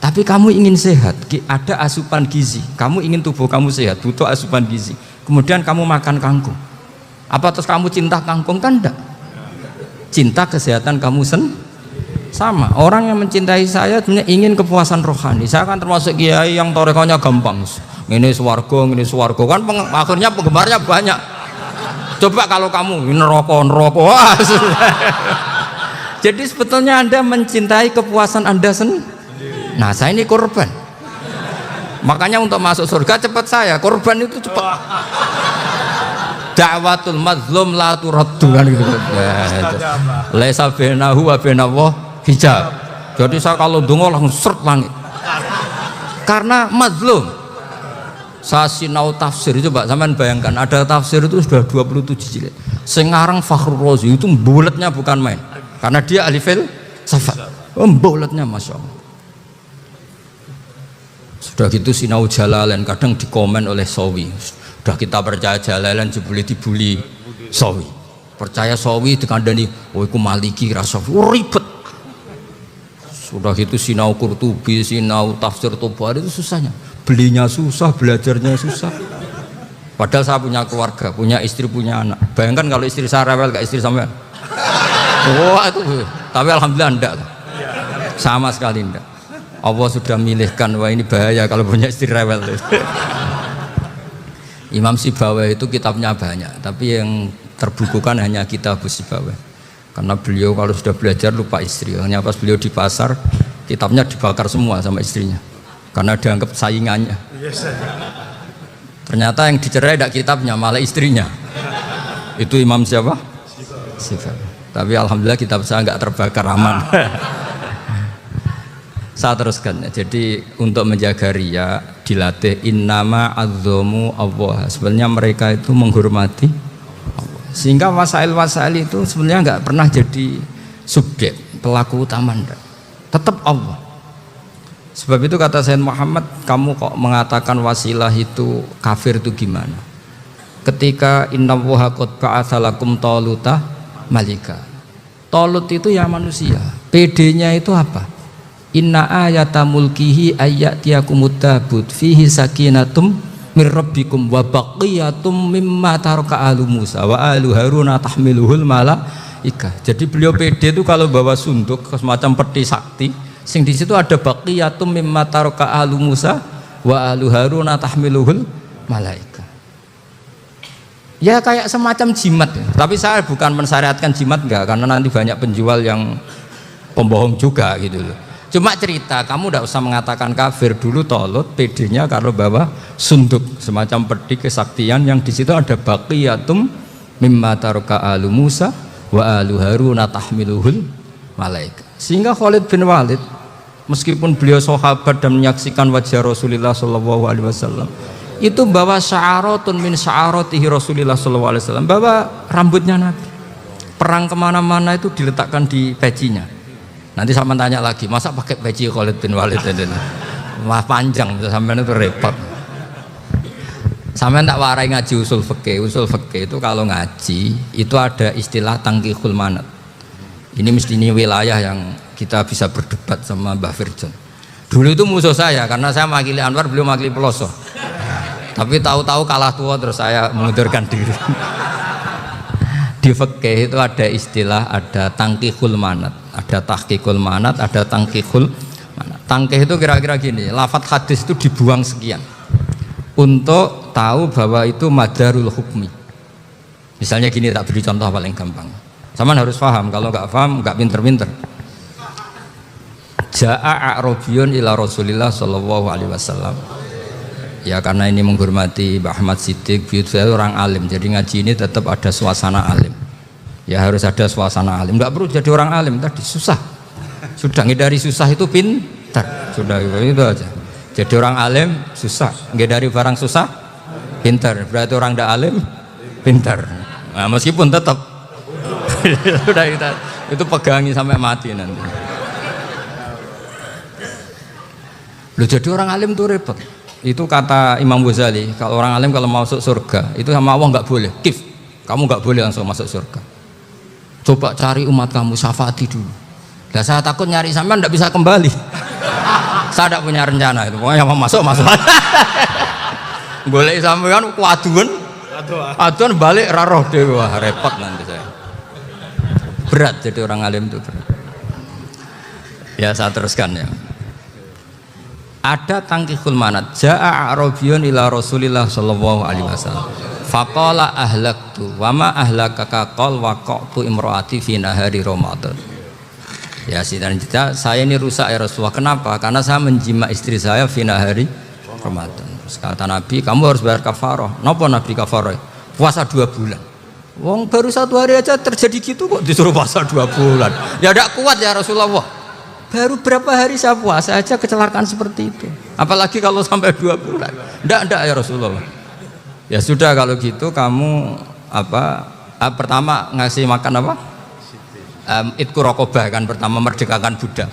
Tapi kamu ingin sehat, ada asupan gizi. Kamu ingin tubuh kamu sehat, butuh asupan gizi. Kemudian kamu makan kangkung. Apa terus kamu cinta kangkung? Kan enggak. Cinta kesehatan kamu sama. Orang yang mencintai saya sebenarnya ingin kepuasan rohani. Saya kan termasuk kiai yang torekonya gampang. Ini swarga kan akhirnya penggemarnya banyak. Coba kalau kamu neraka. Wah, jadi sebetulnya Anda mencintai kepuasan Anda sendiri. Nah, saya ini korban. Makanya untuk masuk surga cepat saya. Korban itu cepat. Da'watul mazlum la turaddu kan gitu. Laisa bainahu wa bainallah hijab. Jadi saya kalau dongo langsung seret langit. Karena mazlum. Saya sinau tafsir, coba sampean bayangkan ada tafsir itu sudah 27 jilid. Sengarang Fakhrul Razi itu bulatnya bukan main. Karena dia ahli filsafat. Bulatnya Masya Allah. Sudah gitu sinau Jalalain kadang dikomen oleh Sawi. Sudah kita percaya Jalalain jebule dibuli Sawi. Percaya Sawi dikandani, oh iku Maliki rasa ribet. Sudah gitu sinau Qurtubi, sinau tafsir Tabari itu susahnya. Belinya susah, belajarnya susah. Padahal saya punya keluarga, punya istri, punya anak. Bayangkan kalau istri saya rewel kayak istri sampean. Wah itu, tapi alhamdulillah enggak. Sama sekali enggak. Allah sudah milihkan, wah ini bahaya kalau punya istri rewel. Imam Sibawai itu kitabnya banyak, tapi yang terbukukan hanya kitab Sibawai. Karena beliau kalau sudah belajar lupa istri. Hanya pas beliau di pasar, kitabnya dibakar semua sama istrinya. Karena dianggap saingannya. Ternyata yang dicerai tidak kitabnya, malah istrinya. Itu Imam siapa? Sibawai. Tapi alhamdulillah kitab saya nggak terbakar, aman. Saya teruskan. Jadi untuk menjaga riya dilatih innama azzamu Allah. Sebenarnya mereka itu menghormati Allah. Sehingga wasail-wasail itu sebenarnya nggak pernah jadi subjek pelaku utama, tetap Allah. Sebab itu kata Sayyid Muhammad, kamu kok mengatakan wasilah itu kafir itu gimana? ketika innallaha qad ba'atsa lakum taluta malika. Talut itu ya manusia. PD-nya itu apa? Inna ayata mulkihi ayyatiyakumud tabut fihi sakinatum mir rabbikum wa baqiyatum mimma taraka alu Musa wa alu Haruna tahmiluhul malaika. Jadi beliau PD itu kalau bawa sunduk semacam peti sakti, sing di situ ada baqiyatum mimma taraka alu Musa wa alu Haruna tahmiluhul malaika. Ya kayak semacam jimat ya. Tapi saya bukan mensyariatkan jimat enggak, karena nanti banyak penjual yang pembohong juga gitu loh. Cuma cerita, kamu tidak usah mengatakan kafir. Dulu Talut PD-nya kalau bawa sunduk semacam peti kesaktian yang di situ ada baqiyatum mimma taraka alu Musa wa alu Haruna tahmiluhul malaika. Sehingga Khalid bin Walid meskipun beliau sahabat dan menyaksikan wajah Rasulullah sallallahu alaihi wasallam, itu bawa sya'aratun min sya'aratihi Rasulullah sallallahu alaihi wasallam, bawa rambutnya Nabi. Perang kemana-mana itu diletakkan di pecinya. Nanti sama tanya lagi, masa pakai peci Khalid bin Walid ini? Wah panjang, sampai itu repot. Sampai tak warai ngaji usul fikih. Usul fikih itu kalau ngaji itu ada istilah tangkihul manat. Ini mesti ini wilayah yang kita bisa berdebat sama Mbah Firjon. Dulu itu musuh saya karena saya mewakili Anwar, beliau mewakili Peloso. Tapi tahu-tahu kalah tua terus saya mengundurkan diri. Di fikih itu ada istilah, ada tangkihul manat, ada tahqiqul manat, ada tangkihul manat. Tangkih itu kira-kira gini, lafadz hadis itu dibuang sekian untuk tahu bahwa itu madarul hukmi. Misalnya gini, tak beri contoh paling gampang. Sama harus paham, kalau nggak paham nggak pinter-pinter. Ja'a a'rabiyun ila Rasulillah sallallahu alaihi wasallam. Ya karena ini menghormati Mbah Ahmad Siddiq, beliau orang alim, jadi ngaji ini tetap ada suasana alim. Ya harus ada suasana alim, nggak perlu jadi orang alim tadi, susah. Sudah ngedari susah itu pintar, sudah itu aja. Jadi orang alim susah, ngedari barang susah pintar, berarti orang tidak alim pintar. Nah, meskipun tetap sudah itu pegangi sampai mati nanti. Loh, jadi orang alim tuh repot. Itu kata Imam Ghazali, kalau orang alim kalau masuk surga itu sama Allah nggak boleh, kif, kamu nggak boleh langsung masuk surga. Coba cari umat kamu, syafaati dulu. Nah, saya takut nyari sampean nggak bisa kembali. Saya tidak punya rencana itu, pokoknya mau masuk. Boleh sampean aduan balik raroh deh, wah repot nanti saya. Berat jadi orang alim itu berat. Ya saya teruskan ya. Ada tangkihul manat. Ja'a a'rabiyun ila Rasulillah sallallahu alaihi wasallam. Faqala ahlaktu wa ma ahlakaka qal waqa'tu imraati fi nahari Ramadan. Ya sidang kita, saya ini rusak ya Rasulullah. Kenapa? Karena saya menjima istri saya fi nahari Ramadan. Terus kata Nabi, kamu harus bayar kafarah. Napa Nabi kafarah? Puasa 2 bulan. Wong baru 1 hari aja terjadi gitu kok disuruh puasa 2 bulan. Ya tidak kuat ya Rasulullah. Baru berapa hari saya puasa aja kecelakaan seperti itu, apalagi kalau sampai 2 bulan. Enggak ya Rasulullah. Ya sudah kalau gitu kamu pertama ngasih makan apa? Itku rokobah kan, pertama merdekakan budak.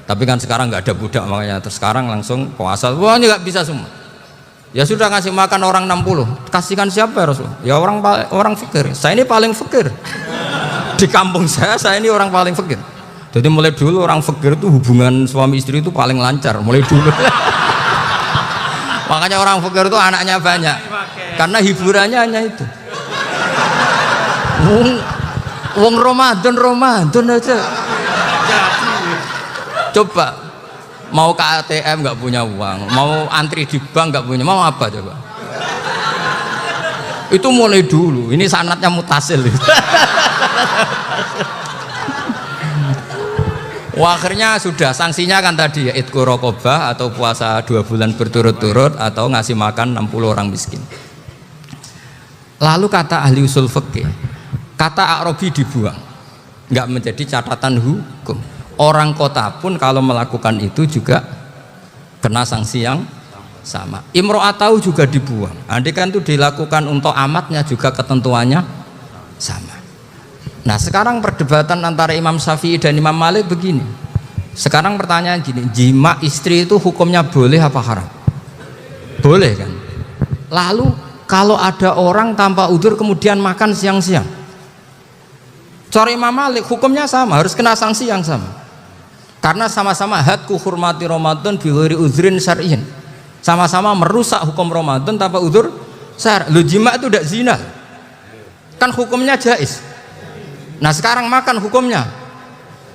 Tapi kan sekarang nggak ada budak, makanya terus sekarang langsung puasa. Wah ini nggak bisa semua. Ya sudah ngasih makan orang 60. Kasihkan siapa ya Rasul? Ya orang fakir. Saya ini paling fakir. Di kampung saya ini orang paling fakir. Jadi mulai dulu orang fakir itu hubungan suami istri itu paling lancar, mulai dulu. Makanya orang fakir itu anaknya banyak, karena hiburannya hanya itu. Wong Ramadan aja. Coba mau ke ATM nggak punya uang, mau antri di bank nggak punya, mau apa coba? Itu mulai dulu. Ini sanatnya mutasil. Wah, akhirnya sudah sanksinya kan tadi ya, itqu raqabah atau puasa 2 bulan berturut-turut atau ngasih makan 60 orang miskin. Lalu kata ahli usul fikih, kata a'rabi dibuang, nggak menjadi catatan hukum. Orang kota pun kalau melakukan itu juga kena sanksi yang sama. Imro'atau juga dibuang. Andai kan itu dilakukan untuk amatnya juga ketentuannya sama. Nah sekarang perdebatan antara Imam Syafi'i dan Imam Malik begini. Sekarang pertanyaan gini, jima istri itu hukumnya boleh apa haram? Boleh kan? Lalu kalau ada orang tanpa udzur kemudian makan siang-siang. Cara Imam Malik hukumnya sama, harus kena sanksi yang sama. Karena sama-sama hadku hurmati Ramadan bi ghairi udzrin syar'iyyin. Sama-sama merusak hukum Ramadan tanpa udzur syar'. Lu jima itu tidak zina. Kan hukumnya jaiz. Nah, sekarang makan hukumnya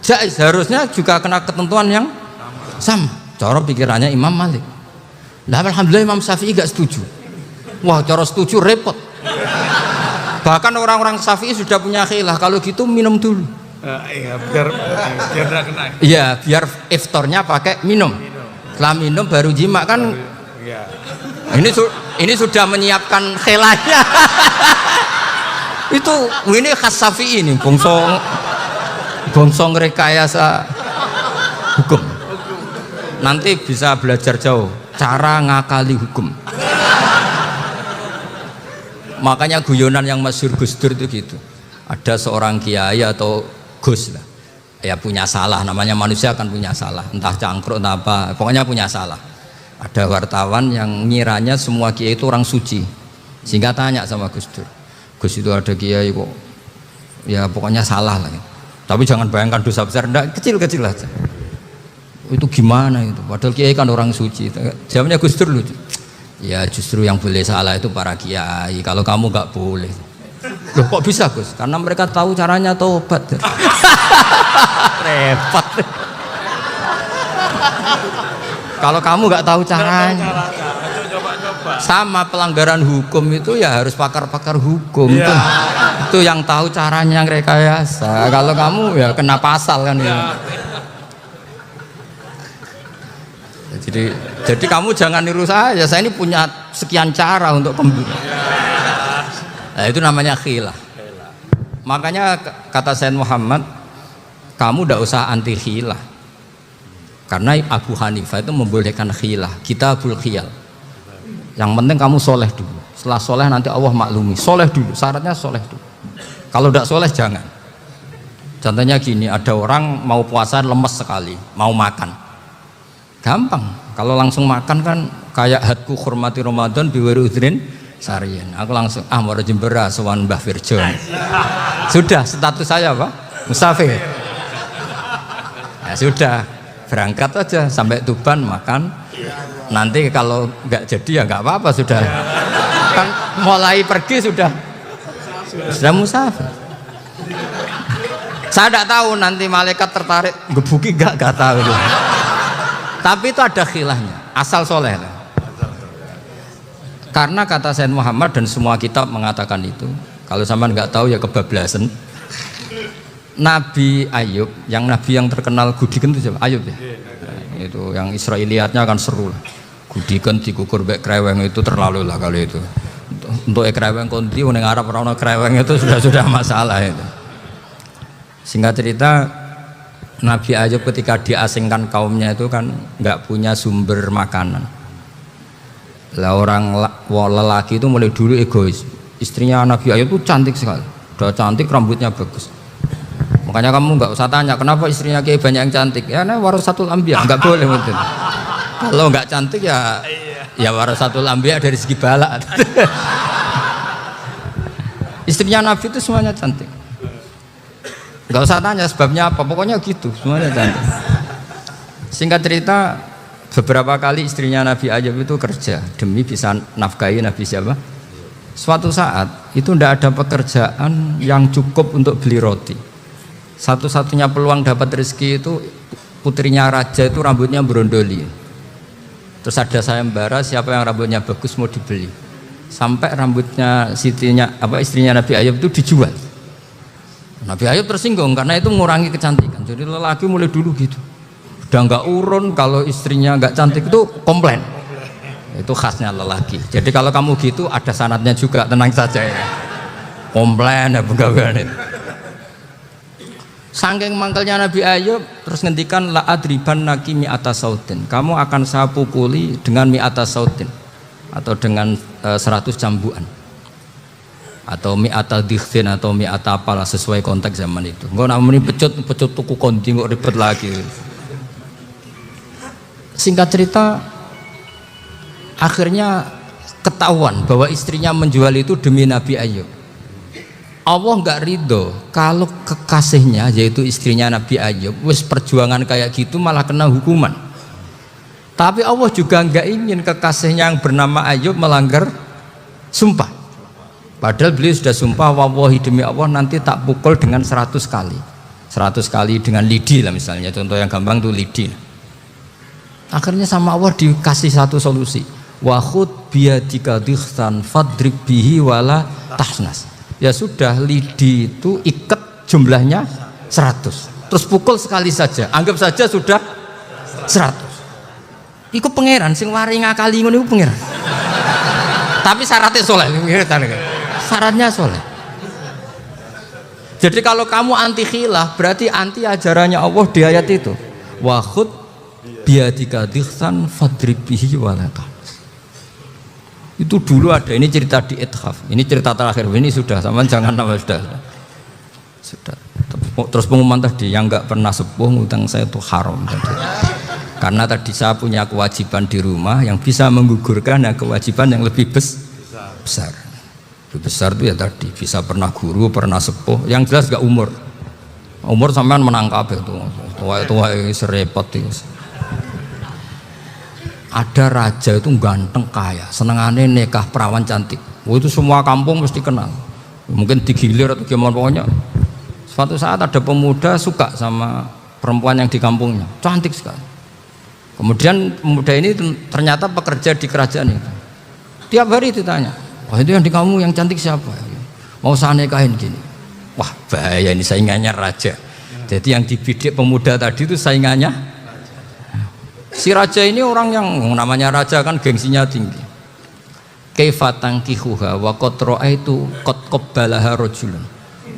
jaiz, harusnya juga kena ketentuan yang sama. Cara pikirannya Imam Malik. Nah, alhamdulillah Imam Syafi'i gak setuju. Wah, cara setuju repot. Bahkan orang-orang Syafi'i sudah punya khilah, kalau gitu minum dulu. Iya, biar tidak kena. Iya, biar iftarnya pakai minum. Setelah minum baru jima kan. Iya. Ini sudah menyiapkan khilahnya. Ini khas Syafi'i ini, bongso rekayasa hukum. Nanti bisa belajar jauh cara ngakali hukum. Makanya guyonan yang masyhur Gus Dur itu gitu. Ada seorang kiai atau Gus lah, ya punya salah, namanya manusia akan punya salah, entah cangkruk entah apa, pokoknya punya salah. Ada wartawan yang ngiranya semua kiai itu orang suci, sehingga tanya sama Gus Dur, Gus itu ada kiai kok, ya pokoknya salah lah. Tapi jangan bayangkan dosa besar, enggak, kecil-kecil aja. Itu gimana itu? Padahal kiai kan orang suci. Jawabnya Gus Dur lucu. Ya justru yang boleh salah itu para kiai, kalau kamu nggak boleh. Loh kok bisa Gus? Karena mereka tahu caranya taubat. Repot. Kalau kamu nggak tahu caranya, sama pelanggaran hukum itu ya harus pakar-pakar hukum. Itu yang tahu caranya yang rekayasa. Kalau kamu ya kena pasal kan ya. Jadi kamu jangan niru saya ini punya sekian cara untuk pemburu. Nah, itu namanya khilah. Makanya kata Sayyid Muhammad, kamu tidak usah anti khilah. Karena Abu Hanifah itu membolehkan khilah, kitabul khiyal. Yang penting kamu soleh dulu. Setelah soleh nanti Allah maklumi. Soleh dulu, syaratnya soleh dulu. Kalau tidak soleh jangan. Contohnya gini, ada orang mau puasa lemes sekali, mau makan. Gampang, kalau langsung makan kan kayak hadku hormati Ramadan biwari udrin sarian. Aku langsung mau jembera sowan Mbah Firjon. Sudah status saya apa? Musafir. Ya sudah, berangkat aja sampai Tuban makan. Nanti kalau nggak jadi ya nggak apa-apa sudah. Kan mulai pergi sudah musafir. Saya tidak tahu nanti malaikat tertarik gebuki nggak tahu. Tapi itu ada khilahnya, asal soleh lah. Karena kata Sayyid Muhammad dan semua kitab mengatakan itu. Kalau sama nggak tahu ya kebablasan. Nabi Ayub, nabi yang terkenal Gudiken itu siapa? Ayub ya. Nah, itu yang Israiliyatnya akan seru lah. Gudiken dikukur bek kreweng itu terlalu lah kalau itu. Untuk kreweng konti, uning Arab orang kreweng itu sudah masalah itu. Singkat cerita, Nabi Ayub ketika diasingkan kaumnya itu kan nggak punya sumber makanan. Lah orang lelaki itu mulai dulu egois. Istrinya Nabi Ayub itu cantik sekali, udah cantik, rambutnya bagus. Makanya kamu nggak usah tanya kenapa istrinya kayak banyak yang cantik. Ya, nah warasatul anbiya, nggak boleh mungkin. Kalau nggak cantik ya warasatul anbiya dari segi balak. Istrinya Nabi itu semuanya cantik. Gak usah tanya sebabnya apa, pokoknya gitu, semuanya cantik. Singkat cerita, beberapa kali istrinya Nabi Ayub itu kerja demi bisa nafkahi Nabi siapa? Suatu saat itu tidak ada pekerjaan yang cukup untuk beli roti. Satu-satunya peluang dapat rezeki itu putrinya raja itu rambutnya berondoli. Terus ada sayembara siapa yang rambutnya bagus mau dibeli. Sampai rambutnya istrinya Nabi Ayub itu dijual. Nabi Ayub tersinggung karena itu mengurangi kecantikan. Jadi lelaki mulai dulu gitu. Udah nggak urun kalau istrinya nggak cantik itu komplain. Itu khasnya lelaki. Jadi kalau kamu gitu ada sanadnya juga, tenang saja ya. Komplain ya pegawaian itu. Saking mangkelnya Nabi Ayub terus ngendikan la adriban naki mi'ata sautin. Kamu akan saya pukuli dengan mi'ata sautin atau dengan 100 cambuan. Atau mi'ata dikhtin atau mi'ata apalah sesuai konteks zaman itu. Enggak namanya pecut tuku konti kok ribet lagi. Singkat cerita akhirnya ketahuan bahwa istrinya menjual itu demi Nabi Ayub. Allah nggak ridho kalau kekasihnya yaitu istrinya Nabi Ayub wis perjuangan kayak gitu malah kena hukuman. Tapi Allah juga nggak ingin kekasihnya yang bernama Ayub melanggar sumpah. Padahal beliau sudah sumpah, wallahi demi Allah nanti tak pukul dengan 100 kali. 100 kali dengan lidi lah misalnya, contoh yang gampang tuh lidi. Akhirnya sama Allah dikasih satu solusi. Wa khud biyadika dikhtan fadrib bihi wala tahnas. Ya sudah, lidi itu ikat jumlahnya 100. Terus pukul sekali saja. Anggap saja sudah 100. Iku pangeran sing wari ngakali ngono iku pangeran. Tapi syaratnya soleh. Syaratnya soleh. Jadi kalau kamu anti khilaf berarti anti ajarannya Allah di ayat itu. Wa khud biyadika dikhtan fadrib bihi wala tahnas. Itu dulu ada, ini cerita di Ithaf. Ini cerita terakhir. Ini sudah sama, jangan nama sudah. Terus pengumuman tadi yang nggak pernah sepuh ngutang saya itu haram tadi. Karena tadi saya punya kewajiban di rumah yang bisa menggugurkan kewajiban yang lebih besar. Lebih besar itu ya tadi bisa pernah guru, pernah sepuh. Yang jelas gak umur. Umur sampean menangkap itu. Tua serepot itu. Ada raja itu ganteng kaya, senengannya nikah perawan cantik. Oh, itu semua kampung mesti kenal. Mungkin digilir atau gimana pokoknya. Suatu saat ada pemuda suka sama perempuan yang di kampungnya, cantik sekali. Kemudian pemuda ini ternyata pekerja di kerajaan itu. Tiap hari ditanya, wah itu yang di kamu yang cantik siapa? Mau saya nikahin gini. Wah bahaya ini, saingannya raja. Jadi yang dibidik pemuda tadi itu saingannya. Si raja ini orang yang namanya raja kan gengsinya tinggi. Kaifatang kihuha wa qad ra'aitu qad qabbalaha rajulun.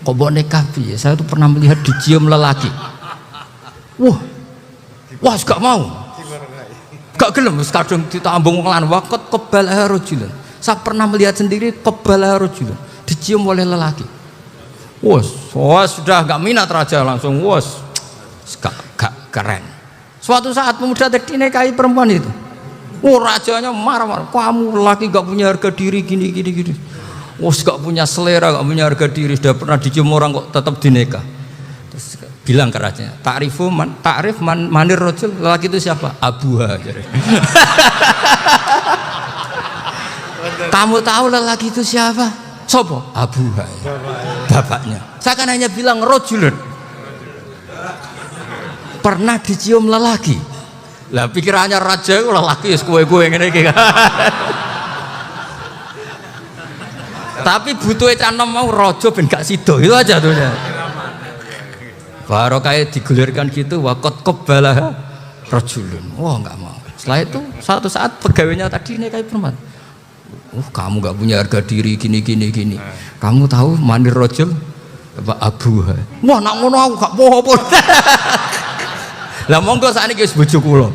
Kok mbok nikah piye? Saya tuh pernah melihat dicium lelaki. Wah, gak mau. Gak gelem wis kadung ditambung lan wa qad qabbalaha rajulun. Saya pernah melihat sendiri qabbalaha rajulun, dicium oleh lelaki. Wah, sudah gak minat raja langsung gak keren. Suatu saat pemuda tadi nikahi perempuan itu. Rajanya marah-marah. Kamu laki gak punya harga diri gini. Gak punya selera, gak punya harga diri. Sudah pernah dicium orang kok tetap dinikah. Terus bilang ke rajanya, takrif manir rojul, lelaki itu siapa? Abuha. Kamu tahu lelaki itu siapa? Sopo? Abuha. Bapaknya. Saya kan hanya bilang rojulun. Pernah dicium lelaki. Lah pikirannya raja lelaki wis kowe-kowe ngene iki. Tapi butuh canem mau raja ben gak sida. Itu aja tuh. Baru kayak digulirkan gitu waqat qabbalah rajulun. Wah enggak mau. Setelah itu suatu saat pegawainya tadi nikahi perempuan. Kamu gak punya harga diri gini. Kamu tahu manir rajul apa abuha. Wah nak ngono aku gak apa-apa. Lah monggo sakniki wis bojo kula.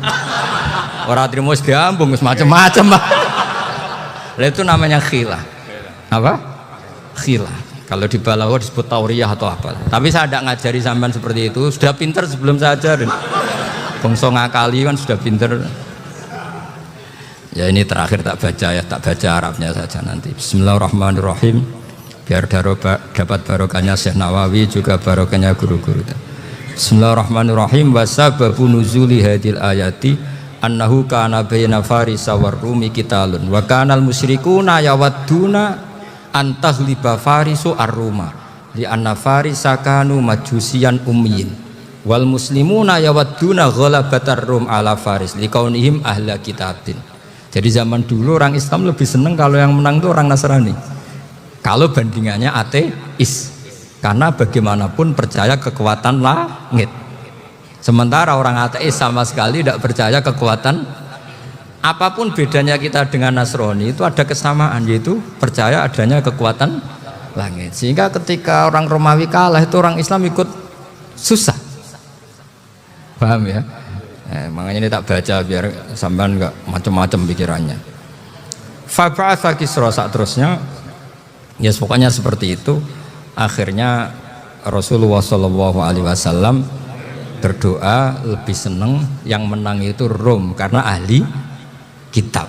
Ora trimo wis diambung wis macem-macem. Lah itu namanya khilah. Apa? Khilah. Kalau di Balaghah disebut tauriyah atau apa. Tapi saya tidak ngajari sampean seperti itu. Sudah pinter sebelum saya ajarin. Bangsa ngakali kan sudah pinter. Ya ini terakhir tak baca Arabnya saja nanti. Bismillahirrahmanirrahim. Biar dapat barokahnya Syekh Nawawi juga barokahnya guru-guru. Bismillahirrahmanirrahim. Wa sababu nuzuli hadil ayati annahu kana baina farisa war rumi qitalun wa kana al musyrikuna yawadduna antaghliba farisu ar-ruma li anna farisa kanu majusiyan ummiyin wal muslimuna yawadduna ghalabatar rum ala faris liqaunihim ahla kitabin. Jadi zaman dulu orang Islam lebih seneng kalau yang menang itu orang Nasrani. Kalau bandingannya ateis. Karena bagaimanapun percaya kekuatan langit. Sementara orang ateis sama sekali tidak percaya kekuatan. Apapun bedanya kita dengan Nasrani itu ada kesamaan, yaitu percaya adanya kekuatan langit. Sehingga ketika orang Romawi kalah itu orang Islam ikut susah. Paham ya? Makanya ini tak baca biar sampean enggak macam-macam pikirannya. Fab'atha Kisra saat terusnya. Ya pokoknya seperti itu. Akhirnya Rasulullah SAW berdoa lebih seneng yang menang itu Rom karena ahli kitab.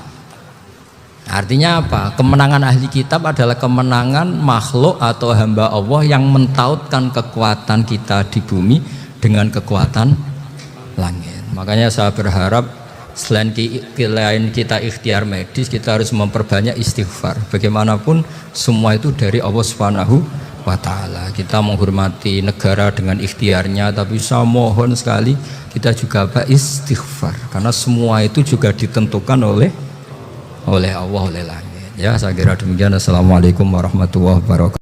Artinya apa? Kemenangan ahli kitab adalah kemenangan makhluk atau hamba Allah yang mentautkan kekuatan kita di bumi dengan kekuatan langit. Makanya saya berharap selain kita ikhtiar medis, kita harus memperbanyak istighfar. Bagaimanapun semua itu dari Allah Subhanahu wa ta'ala. Kita menghormati negara dengan ikhtiarnya, tapi saya mohon sekali kita juga istighfar, karena semua itu juga ditentukan oleh Allah, oleh langit. Ya, saya kira demikian. Assalamualaikum warahmatullahi wabarakatuh.